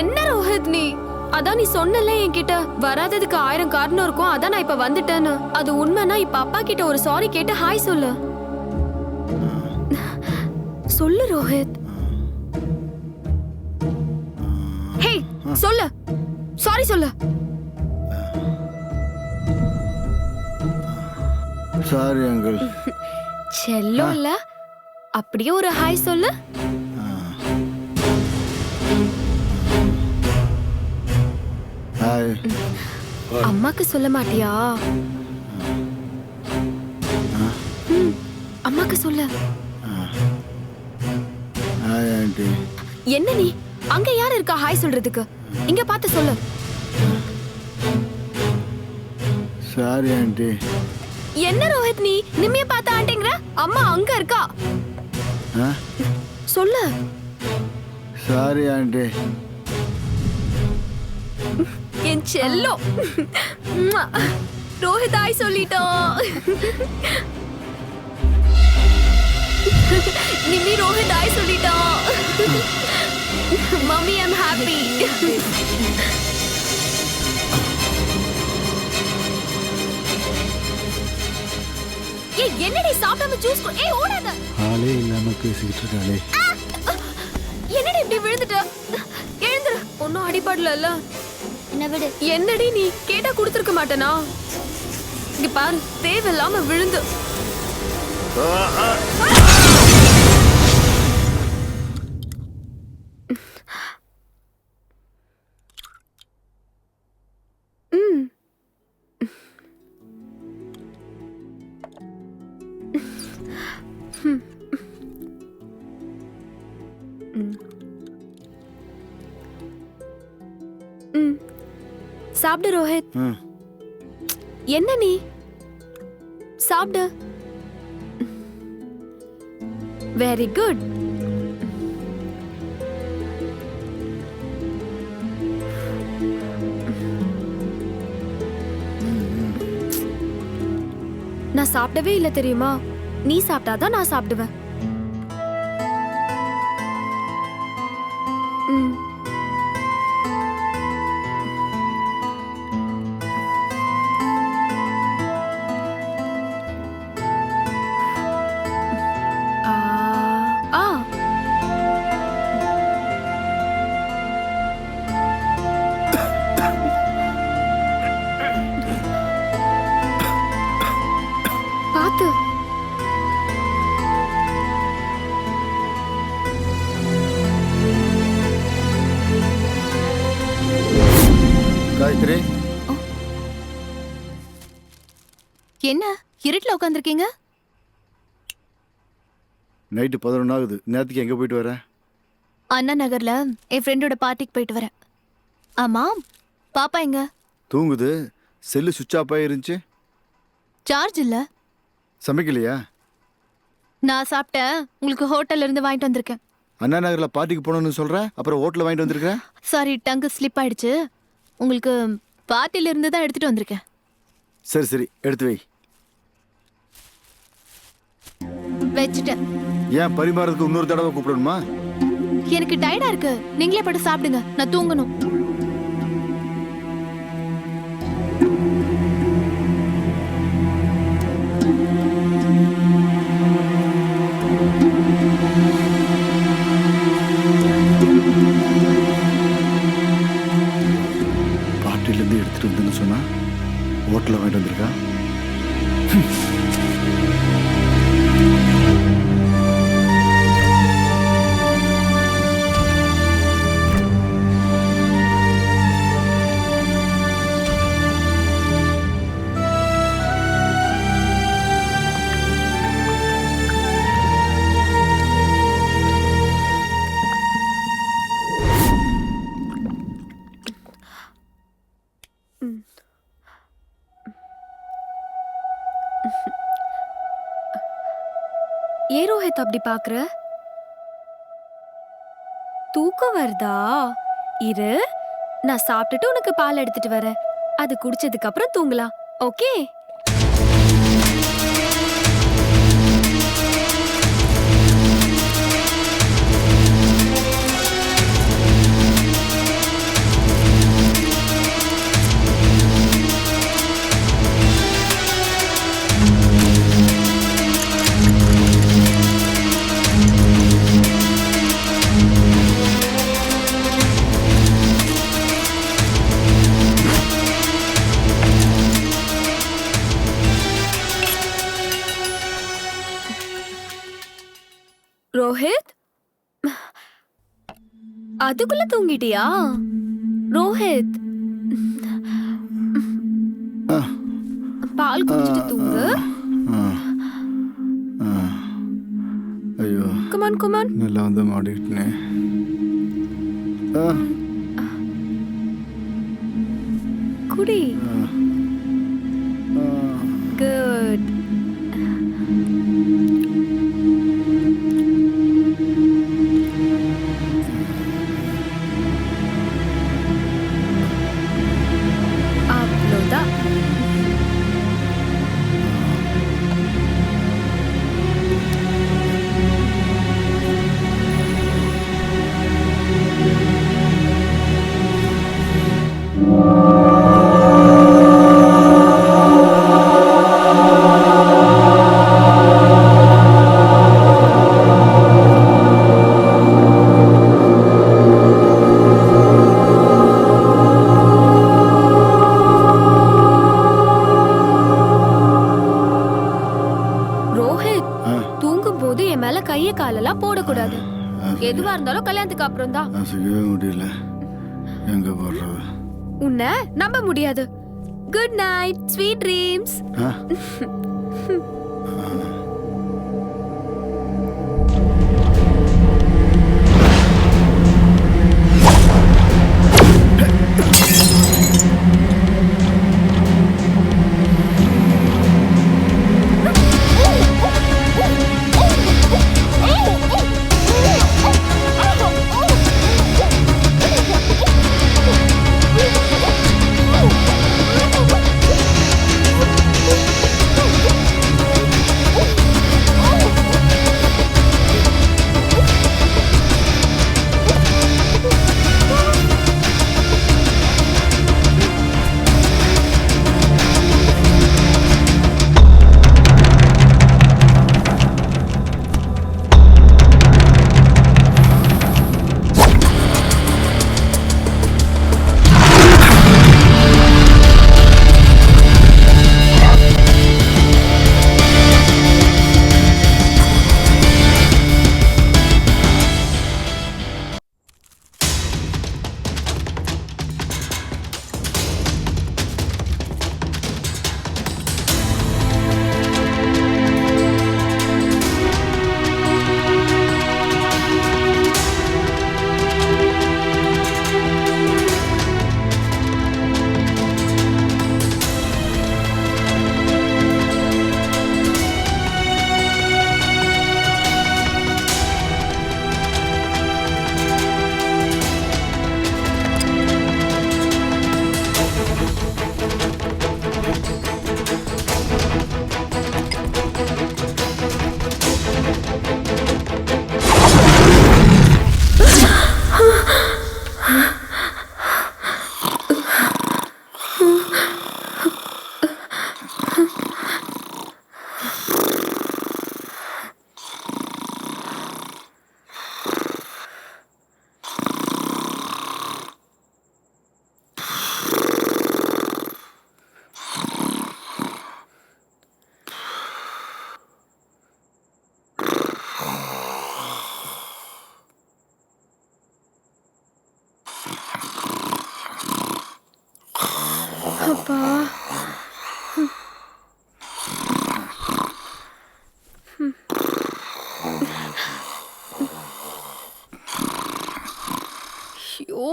S11: என்ன ரோஹித் நீ, அதான் நீ சொன்னல என்கிட்ட வராததுக்கு 1000 காரணம் இருக்கும், அதான் நான் இப்ப வந்துட்டேன்னு. அது உண்மைனா இப்ப அப்பா கிட்ட ஒரு சாரி கேட்டு ஹாய் சொல்லு. சொல்லு ரோஹித். ஹே சொல்லு, சாரி சொல்லு.
S10: Sorry uncle.
S11: செல்லம் இல்ல, அப்படியே ஒரு ஹாய் சொல்லு.
S10: ஹாய்.
S11: அம்மாக்கு சொல்ல மாட்டியா? அம்மாக்கு சொல்ல.
S10: Hi aunty.
S11: என்ன நீ, அங்க யார் இருக்கா ஹாய் சொல்றதுக்கு? இங்க பார்த்து சொல்லு.
S10: Sorry aunty.
S11: என்ன ரோஹித் நீ நிம்மிய பார்த்து ஆண்டிங்கற? அம்மா அங்க இருக்கா. சொல்லு.
S10: Sorry aunty.
S11: என் செல்லோ. ரோஹித் ஹாய் சொல்லிட்டோம். நிம்மி ரோஹித் ஹாய் சொல்லிட்டோம். Mummy I am happy. ஏய் என்னடி சாப்பிடாம ஜூஸ் ஏய் ஓடாத.
S10: ஆளே இல்லாம பேசிக்கிட்டு இருக்காளே.
S11: என்னடி இப்படி விழுந்துட்ட? எழுந்துரு. ஒன்னும் அடிபடல.
S4: என்ன விடு.
S11: என்னடி நீ கேட்டா கொடுத்துருக்க மாட்டேனா? இங்க பாரு, தேவையில்லாம விழுந்து. சாப்பிடு ரோஹித். என்ன நீ சாப்பிடு. Very good. நான் சாப்பிடவே இல்லை தெரியுமா? நீ சாப்பிட்டாதான் நான் சாப்பிடுவேன். பார்த்து.
S14: என்ன இருட்டுல உட்காந்துருக்கீங்க?
S1: நைட்டு 11 ஆகுது. நேரத்துக்கு எங்கே போயிட்டு வர?
S14: அண்ணா நகர்ல என் ஃப்ரெண்டோட பார்ட்டிக்கு போயிட்டு வரேன். ஆமா, பாப்பா எங்க?
S1: தூங்குது. செல்லு சுவிட்ச் ஆஃப் ஆயிருந்துச்சு.
S14: சார்ஜ் இல்ல.
S1: சமைக்கலையா?
S14: நான் சாப்பிட்டேன். உங்களுக்கு ஹோட்டல்ல இருந்து வாங்கிட்டு வந்திருக்கேன்.
S1: அண்ணா நகரில் பார்ட்டிக்கு போகணும்னு சொல்கிறேன், அப்புறம் ஹோட்டலில் வாங்கிட்டு வந்திருக்கேன்.
S14: சாரி, டங்கு ஸ்லிப் ஆயிடுச்சு. உங்களுக்கு பார்ட்டில இருந்து தான் எடுத்துட்டு வந்திருக்கேன்.
S1: சரி சரி, எடுத்து வை.
S14: வச்சுட்டேன்.
S1: ஏன் பரிமாறதுக்கு இன்னொரு தடவை கூப்பிடணுமா?
S14: எனக்கு டயர்டா இருக்கு. நீங்களே பட்டு சாப்பிடுங்க, நான் தூங்கணும்.
S1: பார்ட்டிலேருந்து எடுத்துட்டு வந்துன்னு சொன்னா ஹோட்டலில் வாங்கிட்டு வந்திருக்கா.
S11: ஏன் ரோஹித் அப்படி பாக்குற? தூக்கம் வருதா? இரு, நான் சாப்பிட்டுட்டு உனக்கு பால் எடுத்துட்டு வரேன். அது குடிச்சதுக்கு அப்புறம் தூங்கலாம். ஓகே? ரோஹித், அதுக்குள்ள தூங்கிட்டியா? ரோஹித், பால் குடிச்சிட்டு தூங்கு.
S1: ஐயோ,
S11: கமான் கமான்.
S1: நல்லா வந்து மாடிக்கிட்டே.
S11: குடி. குட். அவ்வளோதான். கைய காலெல்லாம் போடக்கூடாது. எதுவா இருந்தாலும் கல்யாணத்துக்கு அப்புறம் தான்.
S1: முடியல, எங்க போடுறது?
S11: உன்னை நம்ப முடியாது. Good night, sweet dreams. அப்பா ஐயோ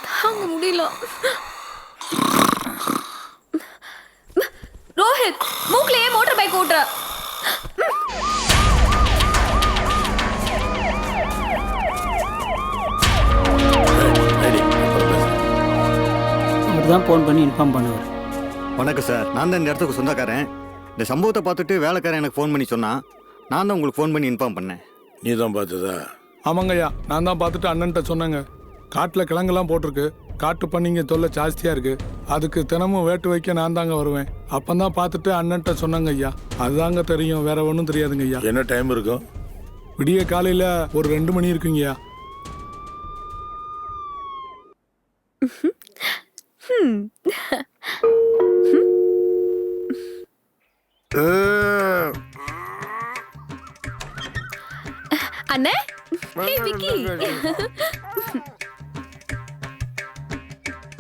S11: தாங்க முடியல. ரோஹித் மூக்லயே மோட்டார் பைக் ஓட்டுற.
S15: தான் ஃபோன் பண்ணி இன்ஃபார்ம் பண்ணுவார்.
S16: வணக்கம் சார், நான் தான் இந்த இடத்துக்கு சொந்தக்காரன். இந்த சம்பவத்தை பார்த்துட்டு வேலைக்காரன் எனக்கு ஃபோன் பண்ணி சொன்னான். நான் தான் உங்களுக்கு ஃபோன் பண்ணி இன்ஃபார்ம் பண்ணேன்.
S5: நீ தான் பார்த்ததா?
S17: ஆமாங்கய்யா, நான் தான் பார்த்துட்டு அண்ணன்ட்ட சொன்னேங்க. காட்டில் கிழங்கெல்லாம் போட்டிருக்கு, காட்டு பண்ணிங்க தொல்லை ஜாஸ்தியாக இருக்கு, அதுக்கு தினமும் வேட்டு வைக்க நான் தாங்க வருவேன். அப்போ தான் பார்த்துட்டு அண்ணன்ட்ட சொன்னாங்க ஐயா. அதுதாங்க தெரியும், வேற ஒன்றும் தெரியாதுங்க ஐயா.
S5: என்ன டைம் இருக்கும்?
S17: விடிய காலையில் ஒரு 2 மணி இருக்குங்கய்யா.
S11: அண்ணே, ஹே விக்கி.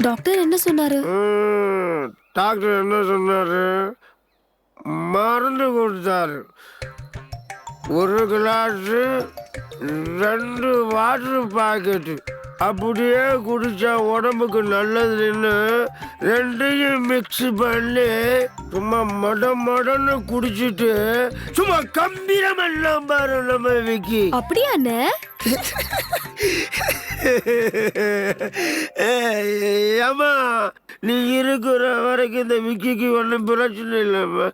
S11: டாக்டர் என்ன சொன்னாரு?
S12: டாக்டர் என்ன சொன்னாரு? மருந்து கொடுத்தாரு. 1 கிளாஸ் 2 வாட்டர் பாக்கெட்டு அப்படியே குடிச்சா உடம்புக்கு நல்லதுன்னு 2யும் மிக்ஸ் பண்ணி சும்மா மடன்னு குடிச்சிட்டு சும்மா கம்பீரம் எல்லாம் பாரு நம்ம விக்கி.
S11: அப்படியா அண்ணே?
S12: ஏமா நீ இருக்கிற வரைக்கும் இந்த விக்கிக்கு ஒன்றும் பிரச்சனை இல்லைம்மா.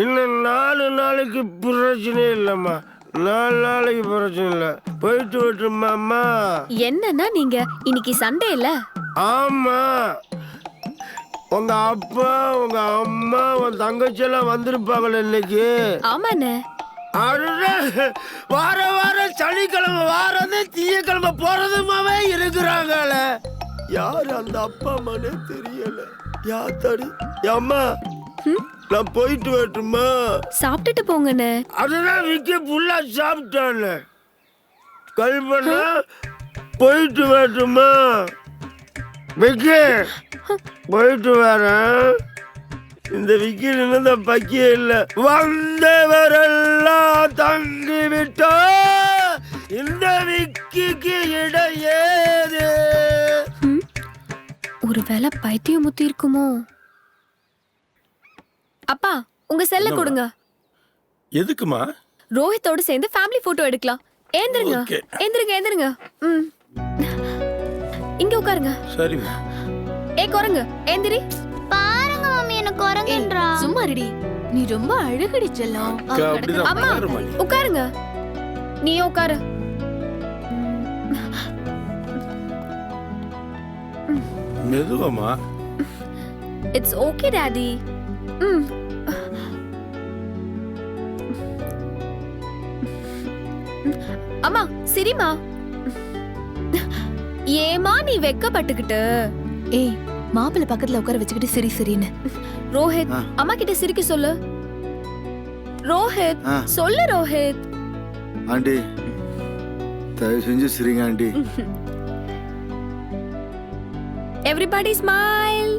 S12: இன்னும் 4 நாளைக்கு பிரச்சனை இல்லைம்மா. 4 நாளைக்கு பிரச்சனை இல்லை. போயிட்டு விட்டுமாம்மா.
S11: என்னன்னா நீங்க இன்னைக்கு சண்டே இல்ல?
S12: ஆமா, உங்க அப்பா உங்க அம்மா உன் தங்கச்சி எல்லாம் வந்திருப்பாங்களே இன்னைக்கு.
S11: ஆமாண்ணே.
S12: வார சனிக்கிழமை வாரது திங்கக்கிழமை போறதுமாவே இருக்கிறாங்கள. யாரு அந்த அப்பா அம்மானே தெரியல. யாத்தாடி அம்மா, நான் போயிட்டு வரட்டுமா?
S11: சாப்பிட்டுட்டு போங்கண்ணே.
S12: அதுதான் விக்கி புல்லா சாப்பிட்டானே. கல்பனா போயிட்டு வரட்டுமா? விக்கி போயிட்டு வரேன். இந்த விக்கில் இந்த பக்கியே இல்ல. வந்தவரெல்லாம் தங்கி விட்டோ இந்த விக்கிக்கு இடையேது.
S11: ஒருவேளை பைத்தியம் முத்தி இருக்குமோ? அப்பா உங்க செல்ல கொடுங்க.
S5: எதுக்குமா?
S11: ரோஹித்தோட சேர்ந்து ஃபேமிலி போட்டோ எடுக்கலாம். ஏந்திருங்க ஏந்திருங்க. இங்க உட்காருங்க.
S5: சரிம்மா.
S11: குரங்கு ஏந்திரி.
S4: பாருங்க மம்மி, எனக்கு குரங்குன்றா.
S14: சும்மா ரெடி, நீ ரொம்ப அழகடி செல்லம்.
S11: அம்மா உட்காருங்க. நீ உட்காரு.
S5: மெதுவாமா.
S11: It's okay daddy. அம்மா சிரிமா. ஏமா நீ வெக்கப்பட்டுக்கிட்டு?
S14: ஏய், மாப்பிள்ளை பக்கத்துல உட்கார வச்சுக்கிட்டு சிரி சிரின்னு.
S11: ரோஹித் அம்மா கிட்ட சிரிக்க சொல்லு. ரோஹித் சொல்லு. ரோஹித்.
S1: ஆண்டி தயவு செஞ்சு சிரிங்க ஆண்டி.
S11: Everybody smile.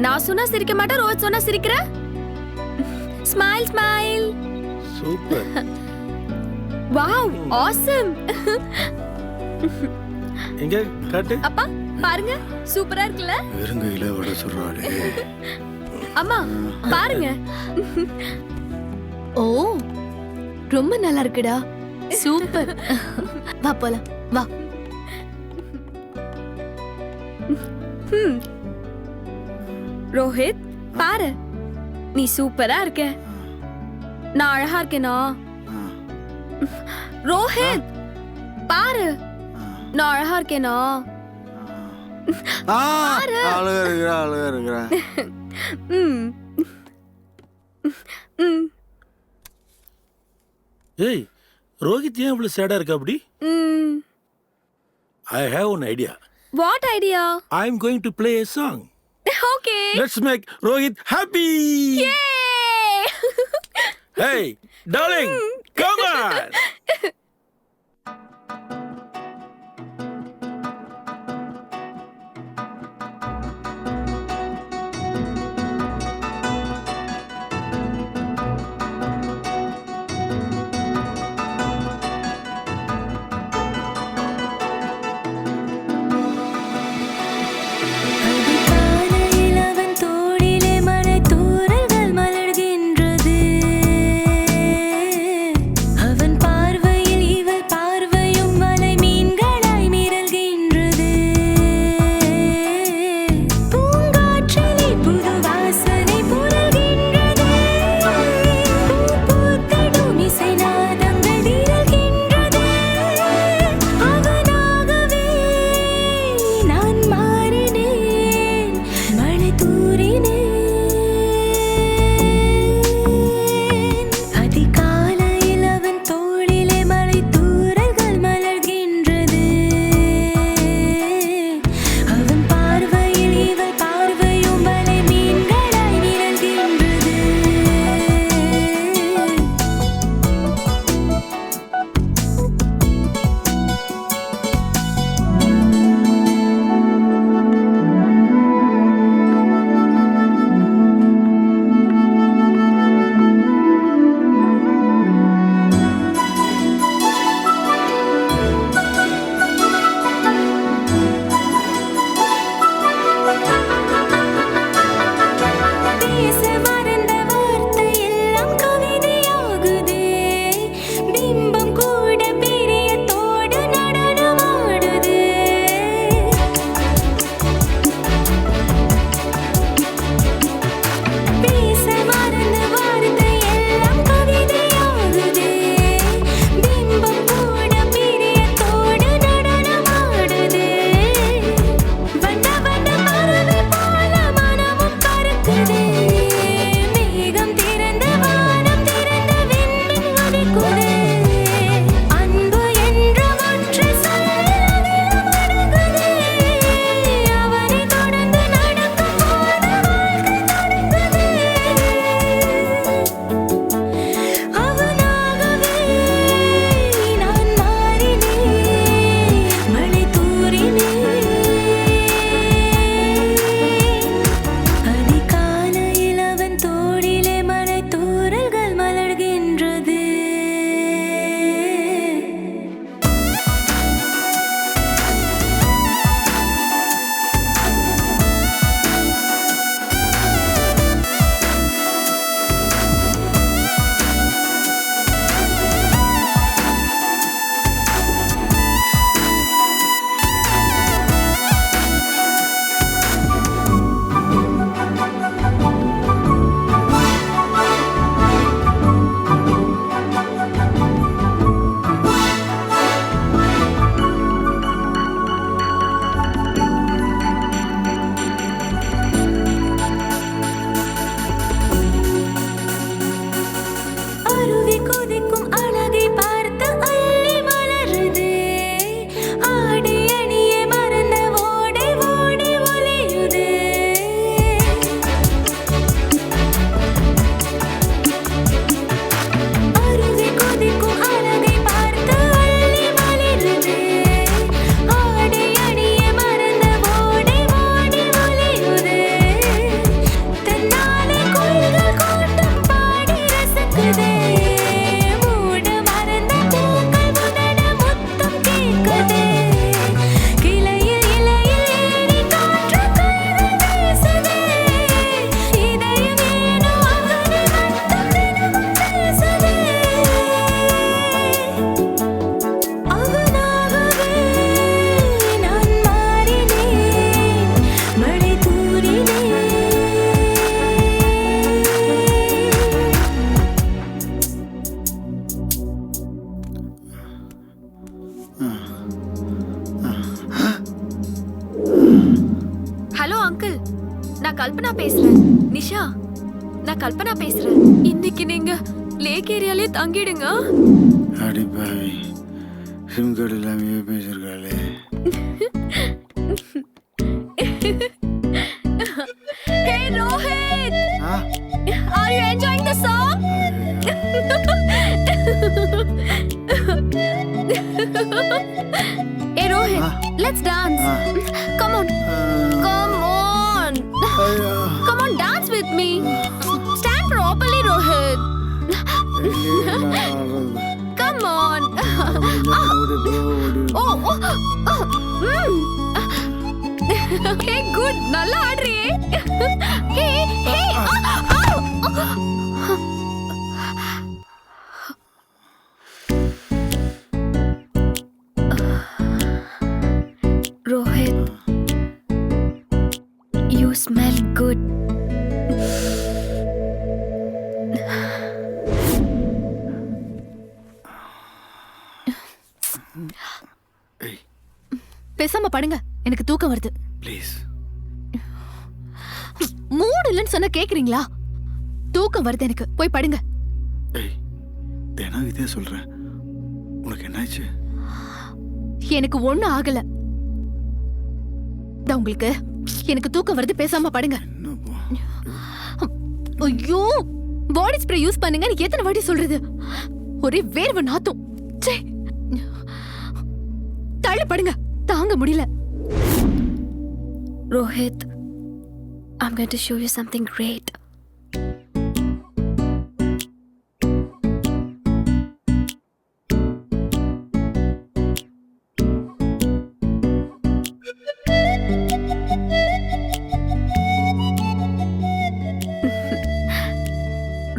S11: நான் சொன்னா சிரிக்க மாட்டேன், ரோஹித் சொன்னா சிரிக்கிற. Smile smile.
S5: Super.
S11: Wow awesome.
S5: எங்க காட்டு.
S11: அப்பா பாருங்க, சூப்பரா இருக்குல்ல?
S1: வெறுங்கையில வட சொல்றாளே.
S11: அம்மா பாருங்க.
S14: ஓ ரொம்ப நல்லா இருக்குடா. சூப்பர். வா போலாம் வா.
S11: ரோஹித் பாரு, நீ சூப்பரா இருக்க. நான் அழகா இருக்கேனா? ரோஹித் பாரு, நான் அழகா இருக்கேனா?
S1: அழகா இருக்கிறா.
S5: ஏய், ரோஹித் ஏன் இவ்வளவு சேடா இருக்கா அப்படி? I have an idea.
S11: What idea?
S5: I am going to play a song.
S11: Okay.
S5: Let's make Rohit happy.
S11: Yay!
S5: Hey, darling, come on.
S11: நான் கல்பனா பேசுறேன். நிஷா, நான் கல்பனா பேசுறேன். இன்னைக்கு நீங்க லேக் ஏரியாலே தங்கிடுங்க.
S12: அடி பாவி, சிம் கார்டு இல்லாமையே பேசியிருக்காளே.
S11: Hey Rohit, are you enjoying the song? Hey Rohit, let's dance. Come on, come on, come on, dance with me. Stand properly, Rohit. Come on. Hey, good. நல்லா ஆடுறியே. Hey, hey. Rohit, you smell good.
S14: பேசாம படுங்க, எனக்கு தூக்கம் வருது.
S9: Please.
S14: மூடு இல்லைன்னு சொன்னா கேக்குறீங்களா? தூக்கம் வருது எனக்கு, போய் படுங்க.
S9: ஏய், தினம் இதே சொல்றேன். உனக்கு என்னாச்சு?
S14: எனக்கு ஒண்ணும் ஆகல. உங்களுக்கு எனக்கு தூக்கம் வருது, பேசாம படுங்க. ஐயோ, பாடி ஸ்ப்ரே யூஸ் பண்ணுங்கன்னு எத்தனை வாட்டி சொல்றது? ஒரே வேர்வை நாத்தம். தள்ளு படுங்க, தாங்க முடியல.
S11: Rohit, I'm going to show you something great.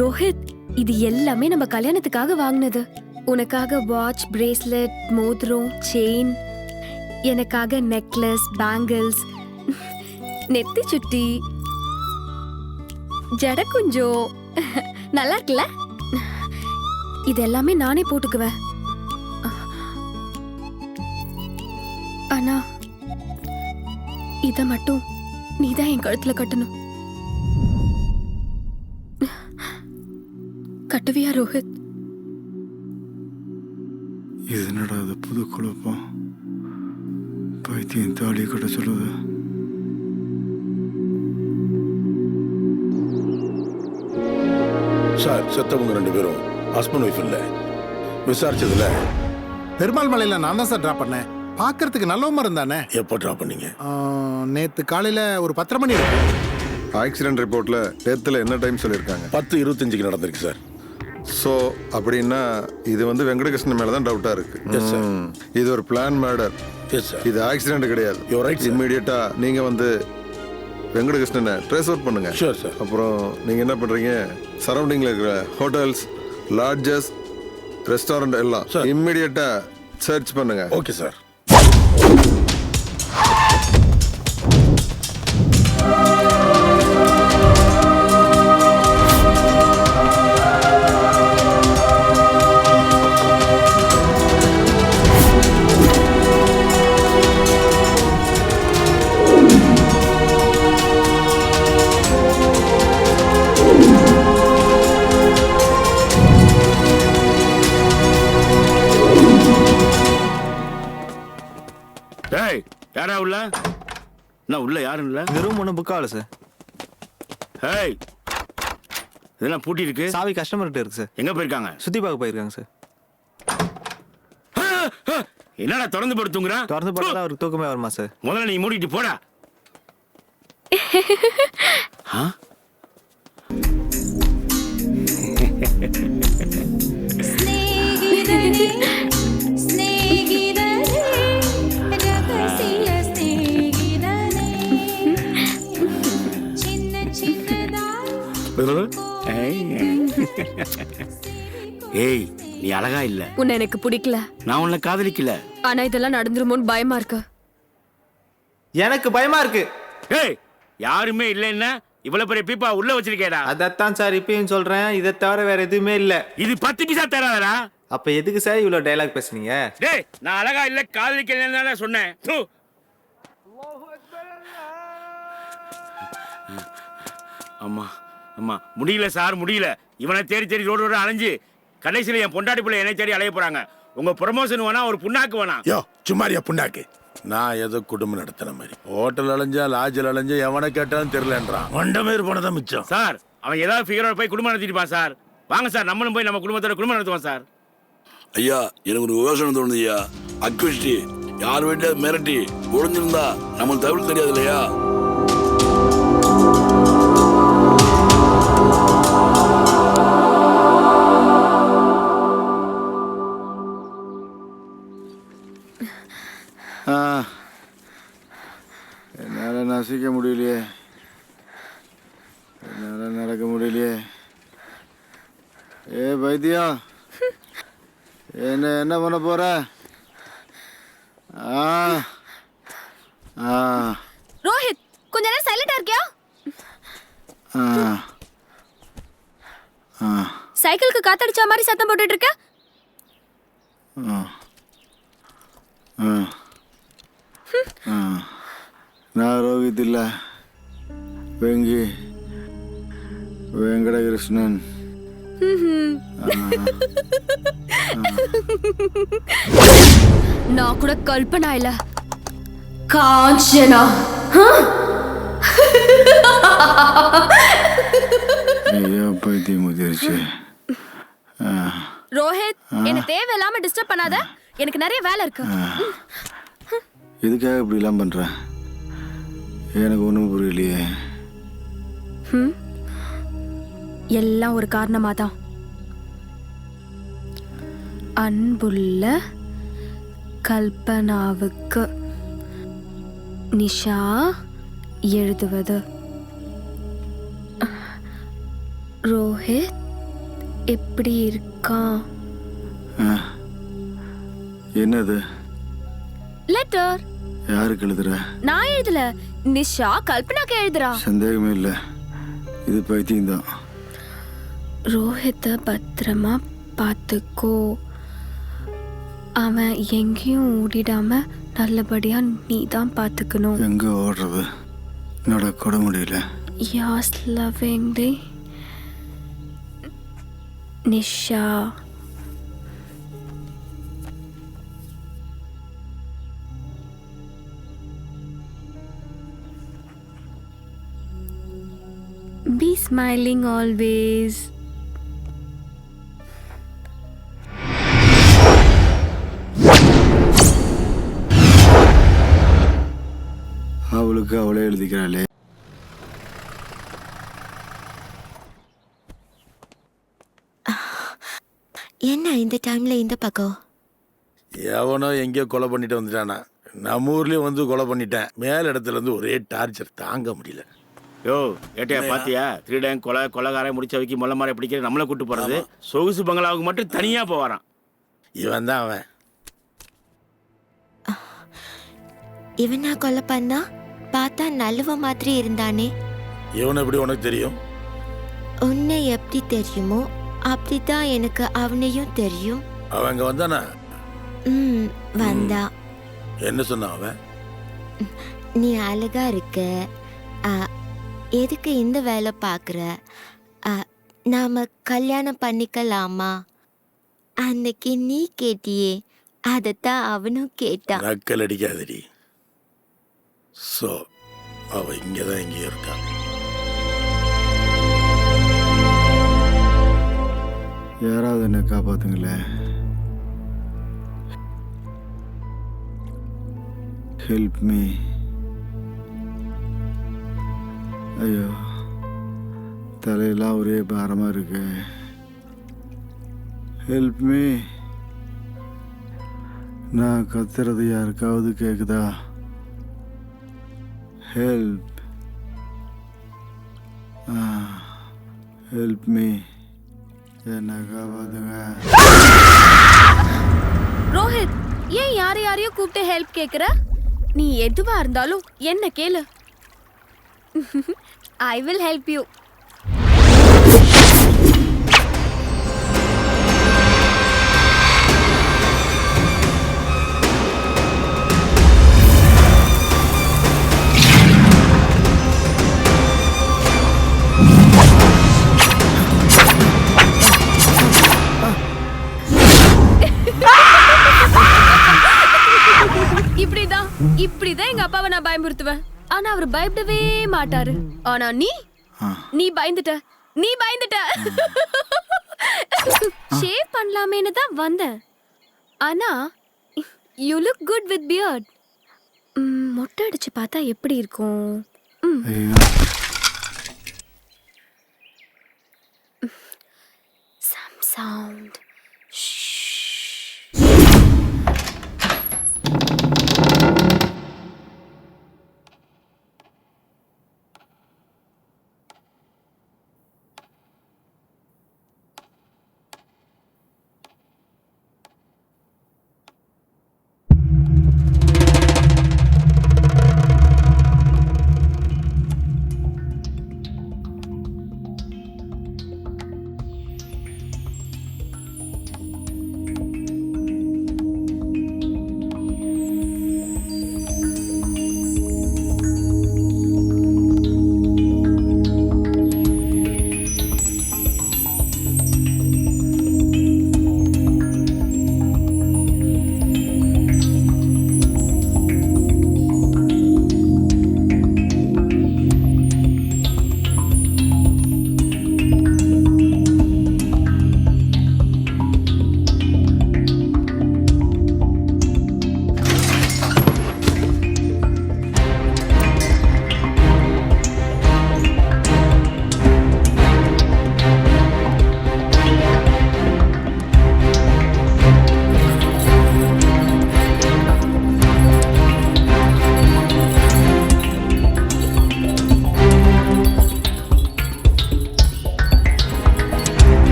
S11: Rohit, இது எல்லாமே நம்ம கல்யாணத்துக்காக வாங்கினது. உனக்காக வாட்ச், பிரேஸ்லெட், மோதிரம், செயின், எனக்காக நெக்லஸ், பேங்கிள்ஸ், நெத்தி சுட்டி, ஜட குஞ்சோ. நல்லா இருக்குல்ல? இது எல்லாமே நானே போட்டுக்குவேன். ஆனா இத மட்டும் நீதான் என் கழுத்துல கட்டணும். கட்டுவியா ரோஹித்?
S12: இது என்னடா அது புது குழப்பம்? பைத்தியம் தாலி கட்ட சொல்லுது.
S5: சார், செத்தவங்க 2 பேரும் ஹஸ்பண்ட் ஒய்ஃப் இல்லை. விசாரிச்சதுல
S15: பெருமாள் மலையில நான் தான் சார் டிராப் பண்ணேன். பார்க்கறதுக்கு நல்லவமா இருந்தானே.
S5: எப்போ டிராப் பண்ணீங்க?
S15: நேற்று காலையில் ஒரு 10:30 மணி இருக்கும்.
S18: ஆக்சிடென்ட் ரிப்போர்ட்ல டெத்தில் என்ன டைம் சொல்லியிருக்காங்க?
S5: 10:25 நடந்திருக்கு சார்.
S18: ஸோ அப்படின்னா இது வந்து வெங்கடகிருஷ்ணன் மேலே தான் டவுட்டாக இருக்கு. இது ஒரு பிளான் மர்டர். இது ஆக்சிடென்ட் கிடையாது. இம்மீடியட்டாக நீங்கள் வந்து வெங்கடகிருஷ்ணனை ட்ரேஸ் அவுட் பண்ணுங்க.
S5: Sure sir.
S18: அப்புறம் நீங்கள் என்ன பண்ணுறீங்க, சரௌண்டிங்கில் இருக்கிற ஹோட்டல்ஸ், லாட்ஜஸ், ரெஸ்டாரண்ட் எல்லாம் இம்மீடியட்டாக சர்ச் பண்ணுங்க.
S5: Okay sir.
S12: யாரா உள்ள? நான் உள்ள யாரும் இல்ல.
S16: இந்த ரூம் ஒன்றும் புக் ஆகல சார்.
S12: ஹேய், இதெல்லாம் பூட்டி இருக்கு.
S16: சாவி கஸ்டமர்கிட்ட இருக்கு சார்.
S12: எங்க போயிருக்காங்க?
S16: சுத்தி பார்க்க போயிருக்காங்க சார்.
S12: என்னடா திறந்து போட்டு தூங்குறான்?
S16: திறந்து போட்டா அவருக்கு தூக்கமே வருமா சார்?
S12: முதல்ல நீ மூடிட்டு போடா. ஏய், நீ அழகா இல்ல.
S11: உன்னை எனக்கு பிடிக்கல.
S12: நான் உன்னை காதலிக்கல.
S11: ஆனா இதெல்லாம் நடந்துருமோன்னு பயமா இருக்கு.
S16: எனக்கு பயமா இருக்கு.
S12: ஏய், யாருமே இல்லைன்னா இவ்வளவு பெரிய பீப்பா உள்ள வச்சிருக்கேடா.
S16: அதத்தான் சார் இப்பயும் சொல்றேன். இதை தவிர வேற எதுவுமே இல்ல.
S12: இது 10 பைசா தராதடா.
S16: அப்ப எதுக்கு சார் இவ்வளவு டயலாக் பேசுனீங்க?
S12: டேய், நான் அழகா இல்ல காதலிக்கலன்னு சொன்னேன். அம்மா அம்மா முடியல சார், முடியல. இவனை தேடி தேடி ரோடு ரோடு அலைஞ்சு கடைசியில் என் பொண்டாட்டி பிள்ளை என்னை தேடி அலைய போறாங்க. உங்க ப்ரமோஷன் வேணா, ஒரு புண்ணாக்கு வேணா.
S5: யோ சும்மாரியா புண்ணாக்கு. நான் ஏதோ குடும்பம் நடத்தின மாதிரி ஹோட்டல் அலைஞ்சா லாட்ஜில் அலைஞ்சா எவனை கேட்டாலும் தெரியலன்றான். மண்டமேறு போனதான் மிச்சம்.
S12: சார் அவன் ஏதாவது ஃபிகரோட போய் குடும்பம் நடத்திட்டுப்பான் சார். வாங்க சார், நம்மளும் போய் நம்ம குடும்பத்தோட குடும்பம் நடத்துவோம் சார்.
S19: ஐயா எனக்கு ஒரு யோசனை தோணுது ஐயா. அக்விஸ்டி யார் வீட்டில் மிரட்டி ஒழிஞ்சிருந்தா நம்மளுக்கு தவிர தெரியாது இல்லையா?
S1: என்னால் நசிக்க முடியலையே, என்னால் நடக்க முடியலையே. ஏ வைத்தியம், என்ன பண்ண போற?
S11: ரோஹித், கொஞ்ச நேரம் சைலண்டா இருக்கியா? சைக்கிளுக்கு காத்தடிச்ச மாதிரி சத்தம் போட்டுட்டு இருக்க.
S1: நான் ரோஹித் இல்ல, வெங்கடகிருஷ்ணன்.
S11: நான் கூட கல்பனா இல்ல, காஞ்சனா.
S1: ஐயோ பைத்தியம் முதிர்ச்சி.
S11: ரோஹித், என்ன தேவையில்லாம டிஸ்டர்ப் பண்ணாத, எனக்கு நிறைய வேலை இருக்கு.
S1: எதுக்காக இப்படி எல்லாம் பண்ற? எனக்கு ஒன்றும் புரியலையே.
S11: எல்லாம் ஒரு காரணமா தான். அன்புள்ள கல்பனாவுக்கு நிஷா எழுதுவது. ரோஹித் எப்படி இருக்கான்?
S1: என்னது
S11: லெட்டர்?
S1: யாருக்கு எழுதுற?
S11: நான் எழுதல, நிஷா கல்பனாக்கு எழுதுறா.
S1: சந்தேகமே இல்லை, இது பைத்தியம் தான்.
S11: ரோஹித்த பத்திரமா பார்த்துக்கோ, அவன் எங்கேயும் ஓடிடாம நல்லபடியா நீ தான் பார்த்துக்கணும்.
S1: எங்க ஓடுறது, நடக்கூட முடியல.
S11: Yours lovingly Nisha. Be smiling always.
S1: அவளுக்கு அவளே எழுதிக்கிறாளே.
S6: என்ன இந்த டைம்ல இந்த பக்கம்?
S5: எவனோ எங்கேயோ கொலை பண்ணிட்டு வந்துட்டானா. நம்ம ஊர்லயும் வந்து கொலை பண்ணிட்டேன். மேல் இடத்துல இருந்து ஒரே டார்ச்சர் தாங்க முடியல.
S12: யோ ஏட்டையா பாத்தியா, திருடன் கொலைகாரம் முடிச்ச வைக்கி மொல்ல மாதிரி பிடிக்கிற நம்மளை கூட்டு போறது. சொகுசு பங்களாவுக்கு மட்டும் தனியா போவாரான்.
S5: இவன் தான் அவன்.
S6: இவனா கொலை பண்ணா? பார்த்தா நல்லவ மாதிரி இருந்தானே.
S5: இவனை எப்படி உனக்கு தெரியும்?
S6: உன்னை எப்படி தெரியுமோ அப்படிதான் எனக்கு அவனையும் தெரியும்.
S5: அவன் அங்க வந்தானா?
S6: வந்தா.
S5: என்ன சொன்னான் அவன்?
S6: நீ அழகா இருக்க, எதுக்கு இந்த வேலை பார்க்குற, நாம கல்யாணம் பண்ணிக்கலாமா? அன்னைக்கு நீ கேட்டியே, அதைத்தான் அவனும் கேட்டான்.
S5: நக்கல் அடிக்காதடி. ஸோ அவ இங்கதான் எங்கேயோ இருக்கா.
S1: யாராவது என்ன காப்பாத்துங்களேன். Help me. ஐயோ தலையெல்லாம் ஒரே பாரமா இருக்கு. Help me. நான் கத்துறது யாருக்காவது கேக்குதா? Help, help me. என்ன காப்பாத்துங்க.
S11: ரோஹித், ஏன் யாரையோ கூப்பிட்டு ஹெல்ப் கேக்குற? நீ எதுவா இருந்தாலும் என்ன கேளு. I will help you. இப்படிதான் எங்க அப்பாவை நான் பயமுறுத்துவேன். ஆனா அவர் பயப்படவே மாட்டாரு. ஆனா நீ பயந்துட்ட. ஷேவ் பண்ணலாமேன்னு தான் வந்தேன். ஆனா you look good with beard. மொட்டை அடிச்சு பார்த்தா எப்படி இருக்கும்? Some sound.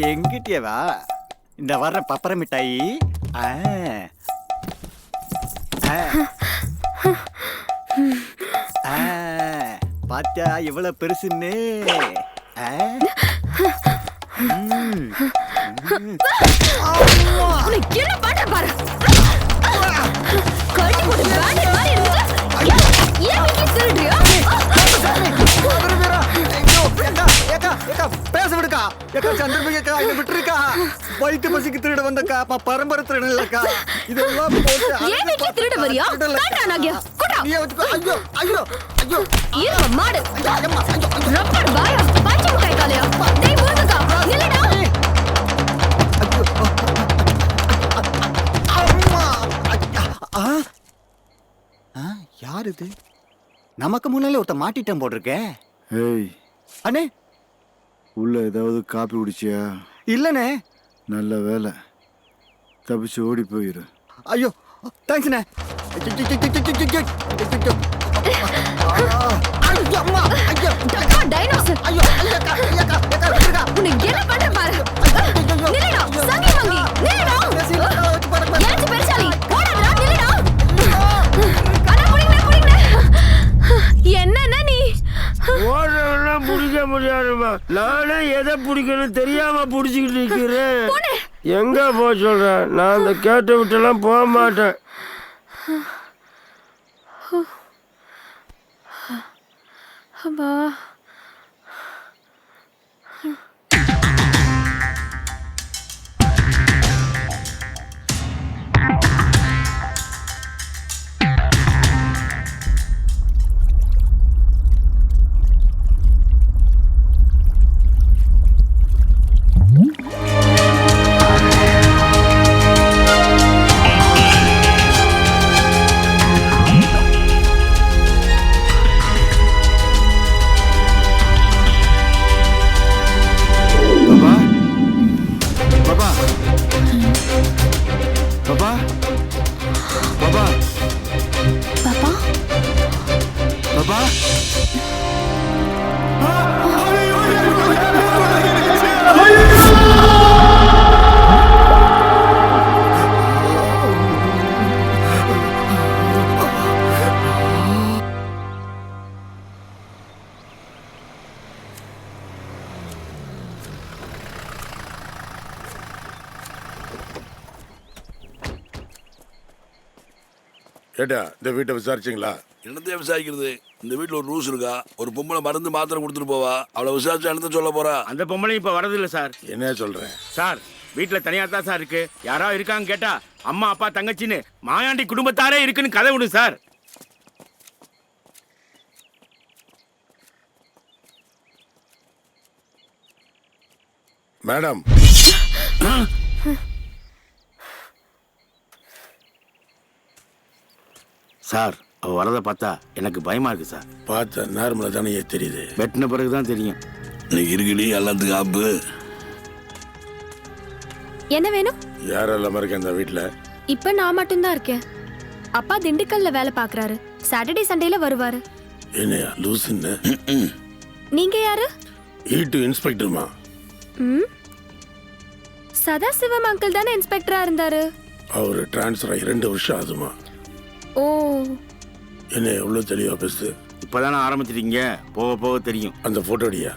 S16: எங்கிட்டேவா இந்த வர்ற பப்பர மிட்டாயி பாத்தியா இவ்வளவு பெருசுன்னு
S11: என்ன பாட்ட பாரு கழட்டி போட்டு பேண்ட் மாதிரி இருந்துச்சு ஏன் நீ திருடுறியா
S16: பேச விடுக்கா ஏக்கா சந்திரபிகா என்ன விட்டுருக்கா வயிற்று பசிக்கு திருட வந்தக்கா பரம்பரை திருடன் இல்லக்கா இதெல்லாம் போட்டு
S11: ஏன் வீட்ல திருட வரியா காட்டானாகியா குடா
S16: நீ வந்து ஐயோ ஐயோ ஐயோ
S11: ஈர மாடு ரப்பர் பாயா பச்சை முட்டாய் காலையா டேய் முருகா நில்லடா
S16: யார் இது நமக்கு முன்னாலே ஒருத்த மாட்டிட்டேன் போட்டிருக்கே
S18: ஏய்
S16: அண்ணே
S18: உள்ள ஏதாவது காப்பி குடிச்சியா
S16: இல்லண்ணே
S18: நல்ல வேலை தப்பிச்சு ஓடி போயிரு
S16: ஐயோ தேங்க்ஸ்ண்ணே
S11: என்னன்னா நீ
S12: ஓடலாம் பிடிக்க முடியாதுமா நானே எதை பிடிக்கணும் தெரியாம பிடிச்சிக்கிட்டு நிக்கிறேன் எங்க போக சொல்றேன் நான் அந்த கேட்ட விட்டெல்லாம் போக மாட்டேன்
S11: அம்மா
S20: பாபா
S5: கேட்டா இந்த வீட்டை விசாரிச்சிங்களா?
S19: என்னத்தையும் விசாரிக்கிறது? இந்த வீட்டுல ஒரு ரூல்ஸ் இருக்கா? ஒரு பொம்பளை மருந்து மாத்திரை கொடுத்துட்டு போவா, அவளை விசாரிச்சு என்னத்த சொல்ல போறா?
S12: அந்த பொம்பளை இப்ப வரதில்ல சார்.
S5: என்ன சொல்றேன்
S12: சார்? வீட்டுல தனியா தான் சார் இருக்கு. யாராவது இருக்காங்க கேட்டா அம்மா அப்பா தங்கச்சின்னு மாயாண்டி குடும்பத்தாரே இருக்குன்னு கதை விடு சார்.
S5: மேடம்
S12: சார் அவ வரதை பார்த்தா எனக்கு பயமா இருக்கு சார்.
S5: பார்த்த நார்மலா தானே தெரியுது,
S12: வெட்டின பிறகுதான் தெரியும்.
S19: இன்னைக்கு இருக்குடி எல்லாத்துக்கும் ஆப்பு.
S11: என்ன வேணும்?
S5: யாரெல்லாம் இருக்கேன் இந்த வீட்டுல?
S11: இப்ப நான் மட்டும்தான் இருக்கேன். அப்பா திண்டுக்கல்ல வேலை பாக்குறாரு. சாட்டர்டே சண்டேல வருவாரு.
S5: என்னையா லூசுன்னு?
S11: நீங்க யாரு?
S5: ஈட்டு இன்ஸ்பெக்டர்மா.
S11: சதாசிவம் அங்கிள் தானே இன்ஸ்பெக்டரா இருந்தாரு.
S5: அவரு டிரான்ஸ்ஃபர் ஆகி 2 வருஷம் ஆகுதுமா.
S11: ஓ,
S5: என்ன எவ்வளவு தெளிவா பேசு.
S12: இப்பதானே ஆரம்பிச்சிட்டீங்க, போக போக தெரியும்.
S5: அந்த போட்டோ அடியா.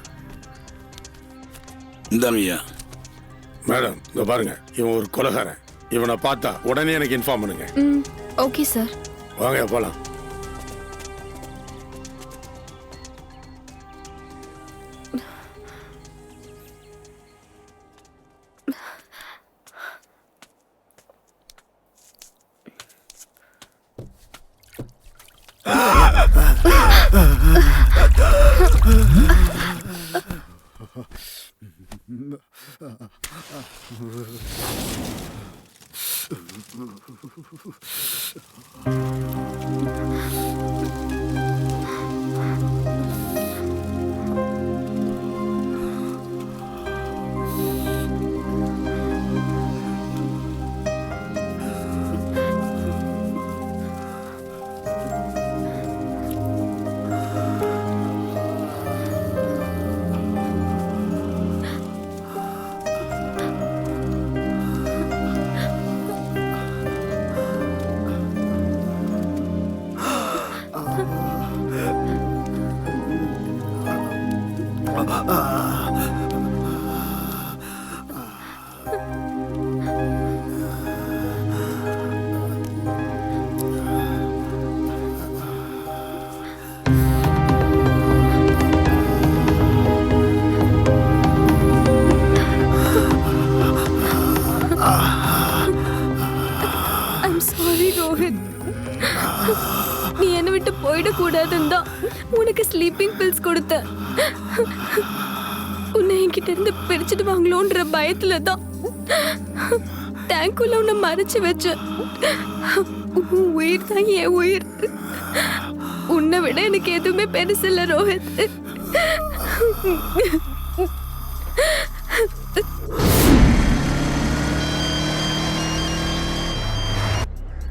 S19: இந்தாங்கய்யா.
S5: மேடம் இங்க பாருங்க, இவன் ஒரு கொலைகாரன். இவனை பார்த்தா உடனே எனக்கு இன்ஃபார்ம் பண்ணுங்க.
S11: Okay sir.
S5: வாங்க போலாம்.
S11: நீ என்ன விட்டு போயிடக்கூடாதுன்னு தான் உனக்கு ஸ்லீப்பிங் பில்ஸ் கொடுத்த. உன்னை என்கிட்ட இருந்து பிரிச்சுட்டு வாங்களோன்ற பயத்துல தான் டேங்குள்ள உன்னை மறைச்சு வச்ச. உயிர் தான் என் உயிர். உன்னை விட எனக்கு எதுவுமே பெருசு இல்லை ரோஹித்.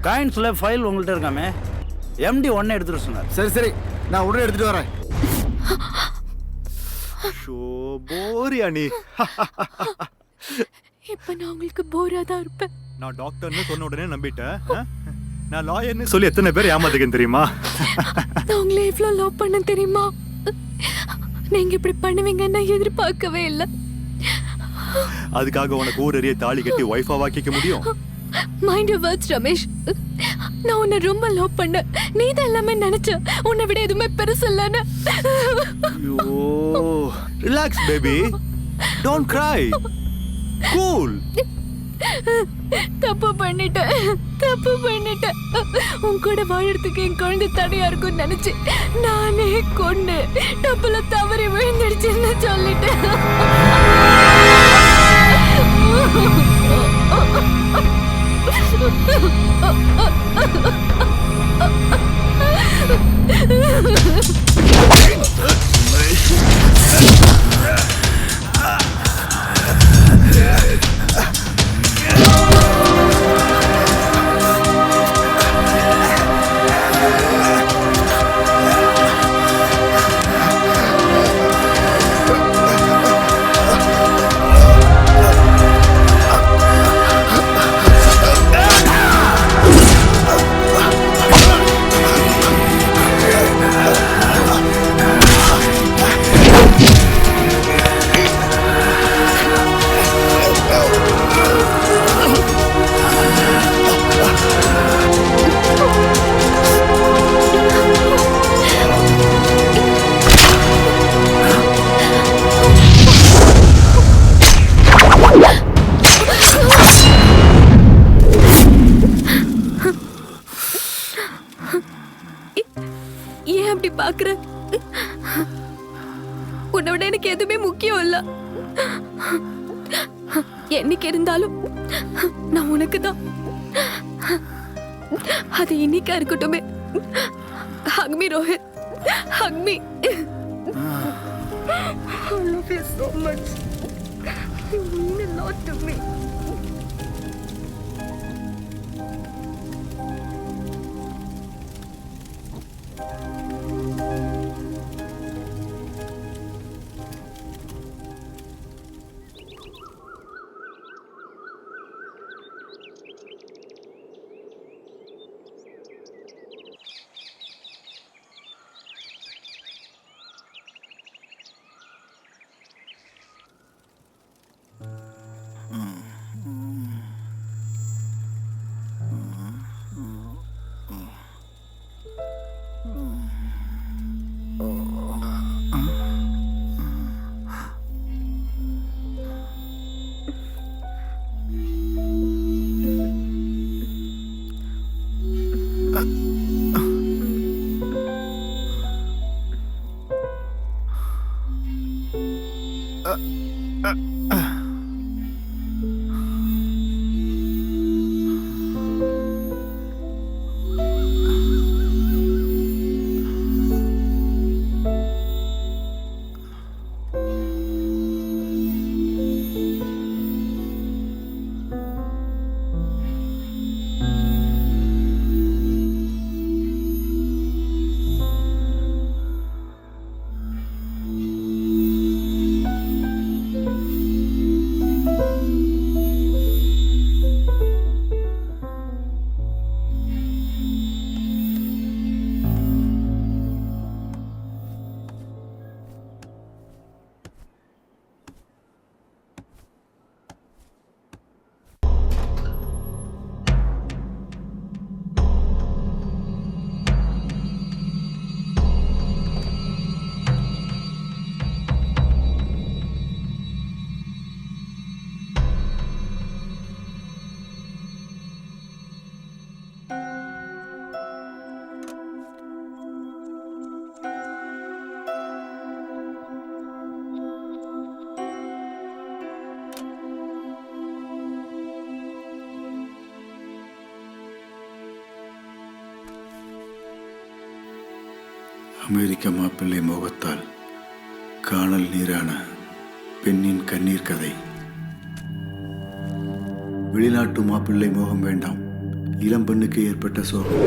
S20: காயின்ஸ்ல ஃபைல் உங்கள்கிட்ட இருக்காமே, எம்டி ஒன்னு எடுத்துட்டு சொன்னார்.
S16: சரி சரி, நான் உடனே எடுத்துட்டு வரேன்.
S9: போரியா நீ?
S11: இப்ப நான் உங்களுக்கு போரா தான் இருப்பேன்.
S9: நான் டாக்டர்னு சொன்ன உடனே நம்பிட்டேன். நான் லாயர்னு சொல்லி எத்தனை பேர் ஏமாத்துக்கேன் தெரியுமா?
S11: நான் உங்களை எவ்வளவு லவ் பண்ண தெரியுமா? நீங்க இப்படி பண்ணுவீங்கன்னு நான் எதிர்பார்க்கவே இல்லை.
S9: அதுக்காக உனக்கு ஊரறிய தாலி கட்டி ஒய்ஃபா வாக்கிக்க முடியும்?
S11: Mind your words Ramesh. நான் உன்னை ரொம்ப லவ் பண்ண. நீ தான் எல்லாமே நினைச்ச. உன்னை விட எதுவுமே பெருசு இல்லைன்னு.
S9: Relax baby, don't cry, cool.
S11: தப்பு பண்ணிட்டேன். உன் கூட வாழறதுக்கு என் குழந்தை தடையா இருக்கும்னு நினைச்சு நானே கொண்டு டப்புல தவறி விழுந்துடுச்சுன்னு சொல்லிட்டேன். ஏன் அப்படி பாக்குற? உன்னை விட எனக்கு எதுவுமே முக்கியம் இல்ல. என்னைக்கு இருந்தாலும் நான் உனக்கு தான். அது இன்னைக்கா இருக்கட்டுமே. Hug me, Rohit. Hug me. I love you so much. You mean a lot to me.
S21: அமெரிக்க மாப்பிள்ளை மோகத்தால் காணல் நீரான பெண்ணின் கண்ணீர் கதை. வெளிநாட்டு மாப்பிள்ளை மோகம் வேண்டாம், இளம் பெண்ணுக்கு ஏற்பட்ட சோகம்.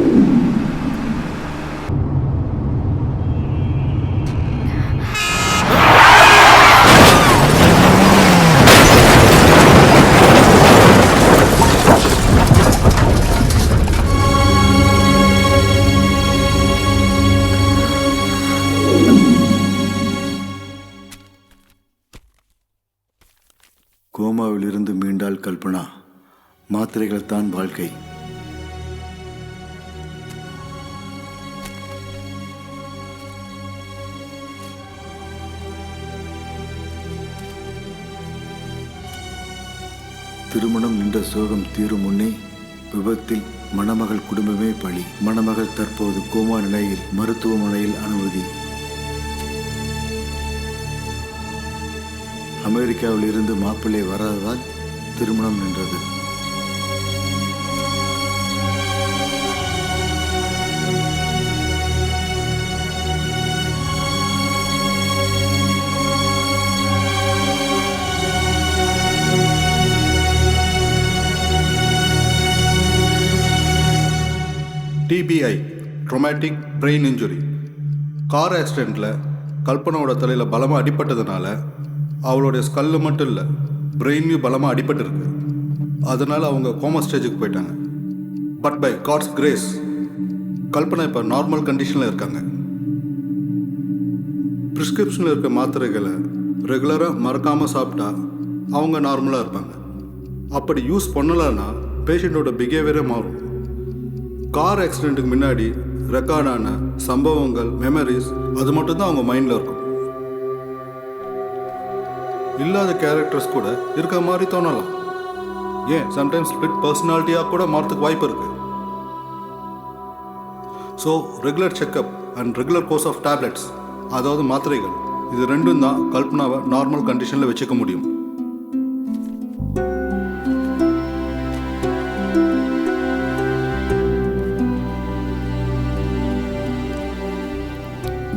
S21: கோமாவிலிருந்து மீண்டால் கல்பனா. மாத்திரைகள் தான் வாழ்க்கை. திருமணம் நின்ற சோகம் தீரும் முன்னே விபத்தில் மணமகள் குடும்பமே பலி. மணமகள் தற்போது கோமா நிலையில் மருத்துவமனையில் அனுமதி. அமெரிக்காவில் இருந்து மாப்பிள்ளை வராததால் திருமணம் நின்றது.
S9: TBI traumatic brain injury. Car ஆக்சிடெண்ட்டில் கல்பனாவோட தலையில் பலமாக அடிபட்டதுனால அவளுடைய ஸ்கல்லு மட்டும் இல்லை, பிரெயின்லையும் பலமாக அடிபட்டுருக்கு. அதனால் அவங்க கோமா ஸ்டேஜுக்கு போயிட்டாங்க. But by God's grace Kalpana இப்போ நார்மல் கண்டிஷனில் இருக்காங்க. ப்ரிஸ்கிரிப்ஷனில் இருக்க மாத்திரைகளை ரெகுலராக மறக்காமல் சாப்பிட்டா அவங்க நார்மலாக இருப்பாங்க. அப்படி யூஸ் பண்ணலைன்னா பேஷண்ட்டோட பிஹேவியரே மாறும். கார் ஆக்சிடெண்ட்டுக்கு முன்னாடி ரெக்கார்டான சம்பவங்கள், மெமரிஸ் அது மட்டும்தான் அவங்க மைண்டில் இருக்கும். இல்லாத கேரக்டர்ஸ் கூட இருக்க மாதிரி தோணலாம். ஏன் சம்டைம்ஸ் ஸ்பிளிட் பர்சனாலிட்டியாக கூட மாறத்துக்கு வாய்ப்பு இருக்கு. So regular checkup and regular course of tablets, அதாவது மாத்திரைகள். இது ரெண்டும் தான் கல்பனாவை நார்மல் கண்டிஷனில் வச்சுக்க முடியும்.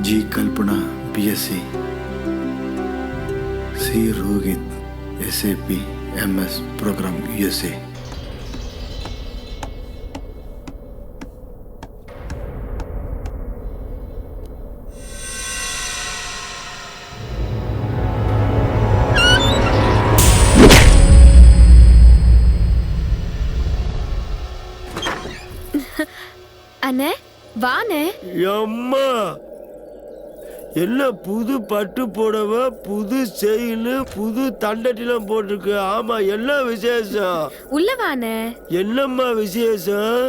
S21: Ji Kalpana BSc, C Rohit SAP MS programme USA.
S11: அண்ணே வாண்ணே.
S12: அம்மா என்ன புது பட்டு புடவை, புது செயின், புது தண்டட்டிலாம் போட்டிருக்கு. ஆமா, என்ன விசேஷம்?
S11: உள்ள வாண்ணே.
S12: என்னம்மா விசேஷம்?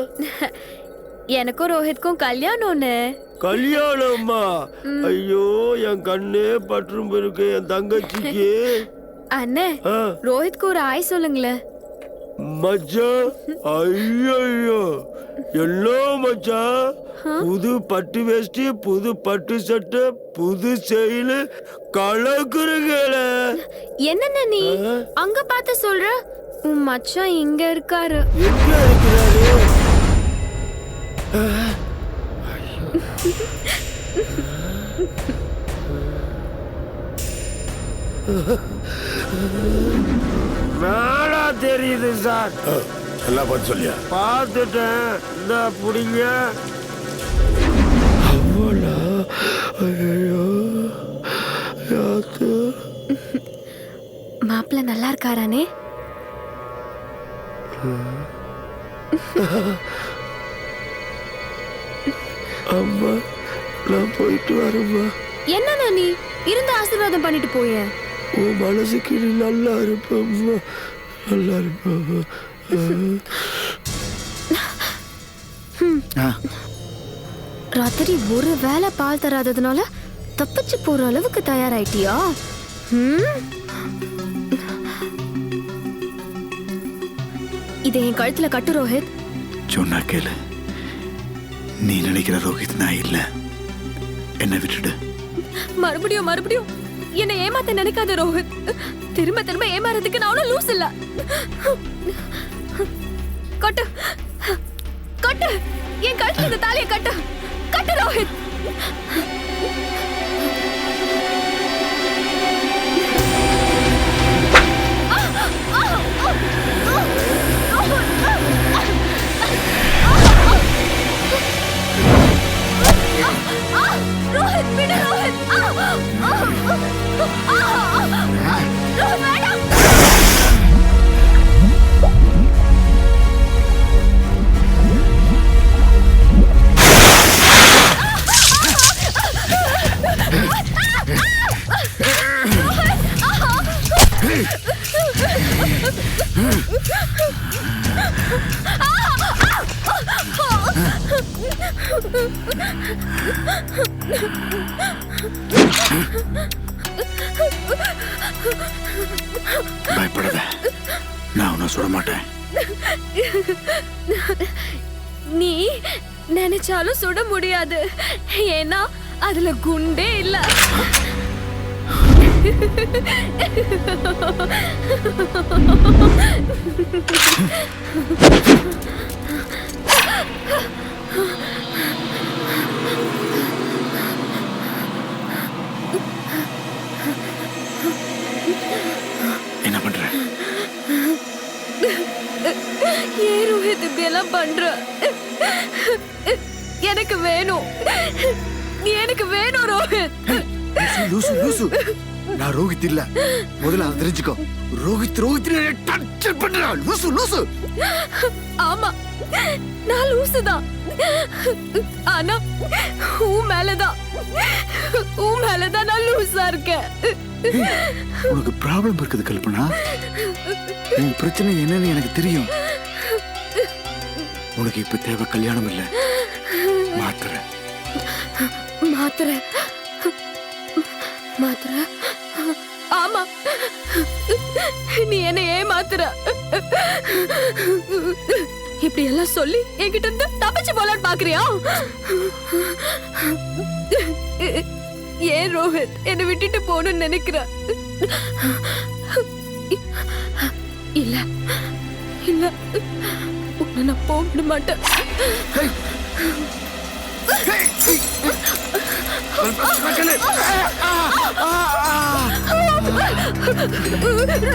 S11: எனக்கும் ரோஹித்க்கும் கல்யாணம்னு.
S12: கல்யாணம்மா? ஐயோ, என் கண்ணே பற்றும் இருக்கு என் தங்கச்சிக்கு.
S11: அண்ணே ரோஹித்க்கு ஒரு ஆய் சொல்லுங்களேன்.
S12: மச்சான், ஐயோ எல்லோ மச்சான், புது பட்டு வேஷ்டி, புது பட்டு சட்டை, புது செயலு, கலக்குறீங்கள.
S11: என்னென்ன நீ அங்க பார்த்து சொல்ற? உன் மச்சான் இங்க இருக்காரு.
S12: எங்க இருக்கிறாரு? நாளா தெரியுது சார்.
S5: எல்லாம் பார்த்து சொல்லியா?
S12: பார்த்துட்டேன். இந்த புடிங்க. அவ்வளோ ஐயோ
S11: மாப்பிள்ள நல்லா இருக்காரானே?
S12: அம்மா, நான் போயிட்டு வரேம்மா.
S11: என்னண்ணா நீ இருந்து ஆசீர்வாதம் பண்ணிட்டு போய.
S12: உன் மனசுக்கு நீ நல்லா இருப்பம்மா, நல்லா இருப்ப.
S11: ராத்திரி ஒரு வேளை பால் தராததுனால தப்பிச்சு போற அளவுக்கு தயாராயிட்டியா? இதை என் கழுத்துல கட்டு ரோஹித்.
S21: சொன்னா கேளு. நீ நினைக்கிற ரோஹித் நான் இல்ல. என்ன விட்டுடு.
S11: மறுபடியும் மறுபடியும் என்னை ஏமாத்த நினைக்காத ரோஹித். திரும்ப திரும்ப ஏமாறதுக்கு நான் ஒன்னும் லூஸ் இல்ல. கட்டு கட்டு, என் கழுத்துல இந்த தாலியை கட்டு. கட்டு ரோஹித். ரோஹித் விடு ரோஹித். ரோஹித் வேண்டாம்.
S21: பயப்படாத, நான் உன்னை சுட மாட்டேன்.
S11: நீ நினைச்சாலும் சுட முடியாது. ஏன்னா அதுல குண்டே இல்ல.
S21: என்ன பண்ற?
S11: ஏன் ரோஹித் இப்படி எல்லாம் பண்ற? எனக்கு வேணும், எனக்கு வேணும் ரோஹித்.
S21: லூசு லூசு, நான் ரோஹித் இல்ல. முதல்ல அதை தெரிஞ்சுக்கோ. ரோஹித் ரோஹித் டார்ச்சர் பண்றா. லூசு லூசு.
S11: ஆமா, நான் லூசு தான். ஆனா உன் மேலதான் நான் லூசா இருக்கேன்.
S21: உனக்கு ப்ராப்ளம் இருக்குது கல்பனா. உன் பிரச்சனை என்னன்னு எனக்கு தெரியும். உனக்கு இப்ப தேவை கல்யாணம் இல்ல, மாத்திரை.
S11: மாத்திரை மாத்திரை? ஆமா, நீ என்ன ஏமாத்துற. இப்படி எல்லாம் சொல்லி என்கிட்ட இருந்து தப்பிச்சு போலான்னு பாக்குறியா? ஏன் ரோஹித் என்னை விட்டுட்டு போகணும்னு நினைக்கிற? இல்ல இல்ல, உன்னை நான் போக மாட்டேன்.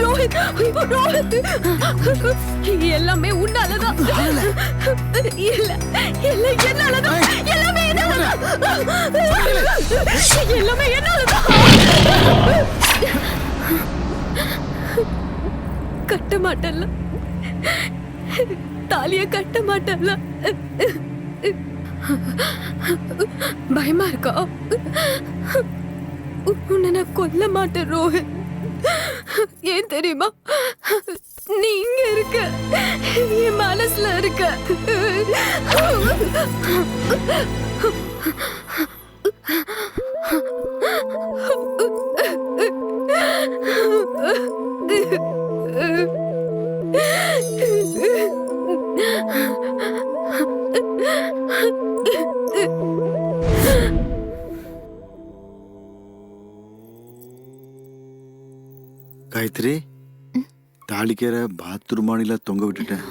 S11: ரோஹித், ரோஹித், எல்லாமே உன்னாலதான். இல்ல இல்ல, என்னாலதான். எல்லாமே என்னாலதான். எல்லாமே என்னாலதான். கட்ட மாட்டல்ல, தாலிய கட்ட மாட்டல்ல. பயமா இருக்கா? உன்னை நான் கொல்ல மாட்டேன் ரோஹித். ஏன் தெரியுமா? நீ இங்க இருக்க, என் மனசுல இருக்க.
S21: காயத்ரி, தாலிக்கேற பாத்ரூம் மாடியில தொங்க விட்டுட்டேன்.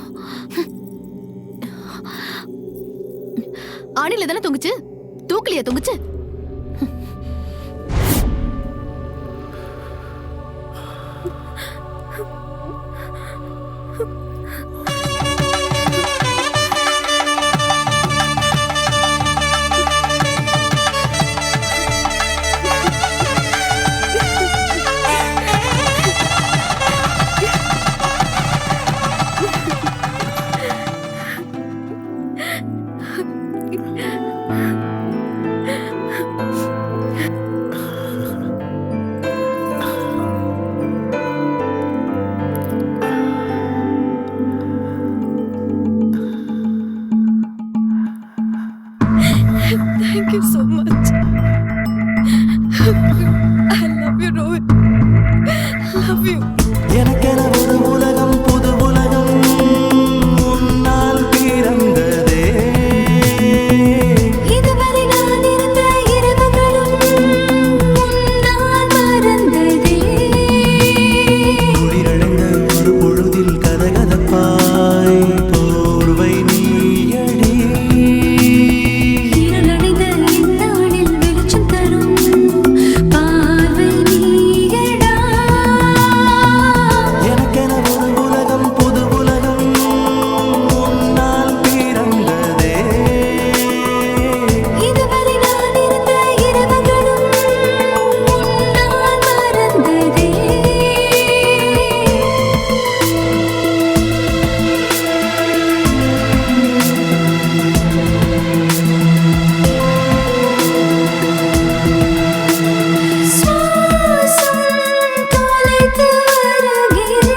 S14: ஆணில தானே தொங்குச்சு, தூக்கலையா தொங்குச்சு? Thank you so much. I love you, Rohit. Love you.
S7: எனக்கென ஒரு உலகம், புது உலகம் உன்னால் பிறந்ததே.
S22: இதுவரை நான் இருந்த இரவுகளும் உன்னால் மறந்ததே.
S7: குளிரடைந்த ஒரு பொழுதில் கதகதப்பாய் போர்வை நீயடி.
S22: இருளடைந்த இந்நாளில் வெளிச்சம் தரும் பார்வை நீயடா.
S7: எனக்கென ஒரு உலகம், புது உலகம் உன்னால் பிறந்ததே.
S22: இதுவரை நான் இருந்த இரவுகளும் உன்னால் மறந்ததே. சுவாசம் தொலைத்து வருகிறேன்.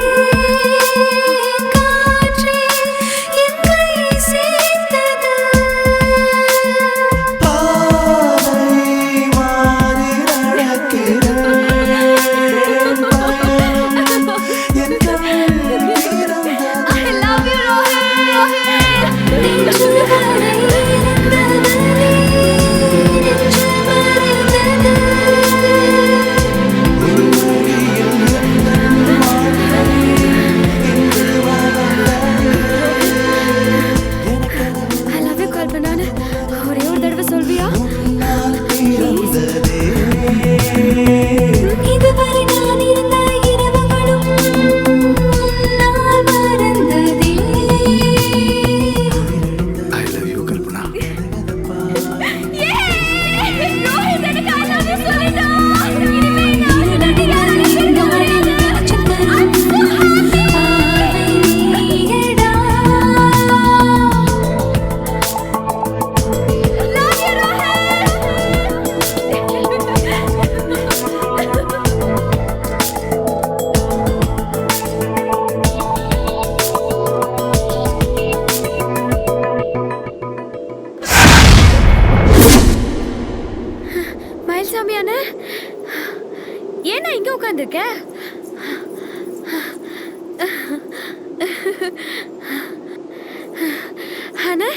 S22: காற்றே என் கை சேர்த்தது.
S7: பாதை மாறி நடக்கிறேன். பயணம் என் கண் திறந்தது.
S22: I love you, Rohit. நெஞ்சு வரை இருந்தது நீ, நெஞ்சு மறைந்தது.
S7: ஒரு வழியில் எந்தன் வாழ்க்கை இன்று வளர்ந்தது.
S11: I love you, கல்பனான. ஒரே ஒரு தடவை சொல்வியா?
S7: பிறந்ததே.
S22: இதுவரை நான் இருந்த இரவுகளும் உன்னால் மறந்ததே.
S21: I love you Kalpana.
S22: Rohit எனக்கு I love you சொல்லிட்டான். இனிமே நான் உன்னை யாரையும் நாளில் வெளிச்சம் தரும் பார்வை நீயடா. Love you,
S11: மயில்சாமியான, ஏன்னா இங்க உட்காந்துருக்க? அண்ணா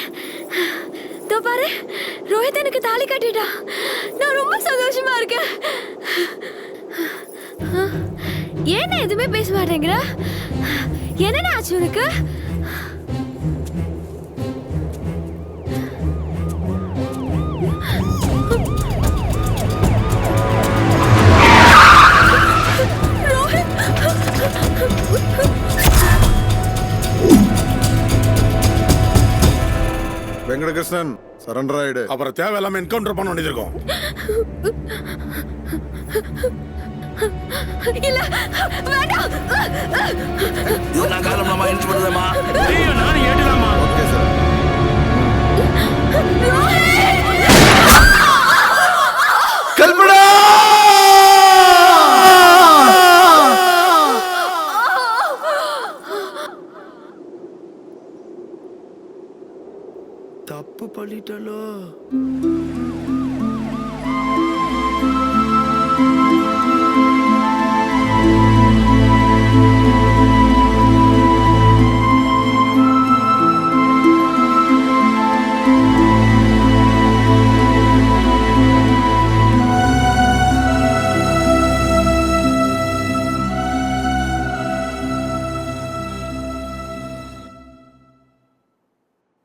S11: தோ பாரு ரோஹித் எனக்கு தாலி கட்டிட்டா. நான் ரொம்ப சந்தோஷமா இருக்கேன். ஏன்னா எதுவுமே பேச மாட்டேங்கிற? என்ன ஆச்சு உனக்கு?
S18: வெங்கடகிருஷ்ணன் சரண்டர் ஆயிடு.
S15: அப்புறம் தேவையில்லாம என்கவுண்டர் பண்ண வேண்டியது இருக்கும்.
S11: இல்ல வேண்டாம்.
S19: நான் காலமா என்ட்ரி பண்ணுதேமா.
S3: நானும் ஏடுதாமா.
S18: Okay sir.
S1: கல்பனா
S12: தப்பு பண்ணிட்டலோ.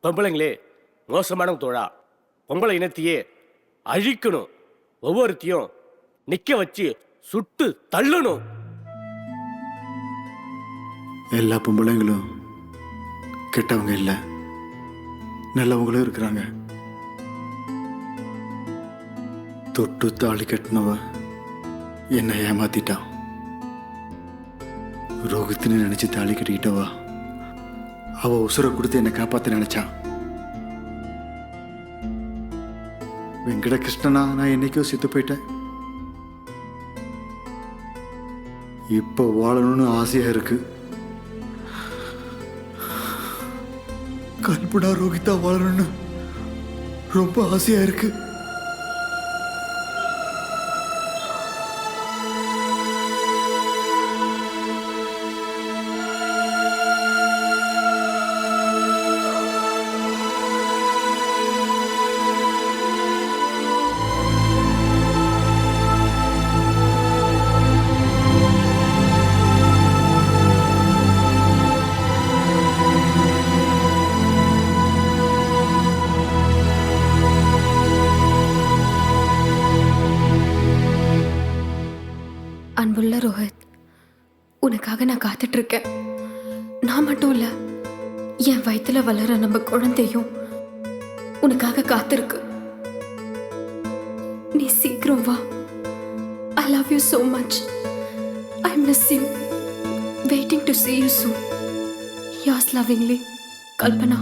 S2: பொம்பளைங்களே மோசமான தோழா. பொம்பளை இனத்தையே அழிக்கணும். ஒவ்வொருத்தையும் நிக்க வச்சு சுட்டு தள்ளணும்.
S21: எல்லா பொம்பளைங்களும் கெட்டவங்க இல்லை, நல்லவங்களும் இருக்கிறாங்க. தொட்டு தாலி கட்டினவ என்னை ஏமாத்திட்டான். ரோகித்னு நினைச்சு தாலி கட்டிக்கிட்டவா அவ உசுரை கொடுத்து என்னை காப்பாற்ற நினைச்சான். வெங்கடகிருஷ்ணனா நான் என்னைக்கோ செத்து போயிட்டேன். இப்போ வாழணும்னு ஆசையா இருக்கு. கல்பனா ரோகிதா வாழணும்னு ரொம்ப ஆசையா இருக்கு.
S11: அன்புள்ள ரோஹித், உனக்காக நான் காத்துட்டு இருக்கேன். நான் மட்டும் இல்ல, என் வயித்துல வளர நம்ம குழந்தையும் உனக்காக காத்திருக்கு. நீ சீக்கிரம் வா. I love you so much. I miss you. Waiting to see you soon. Yours lovingly, Kalpana.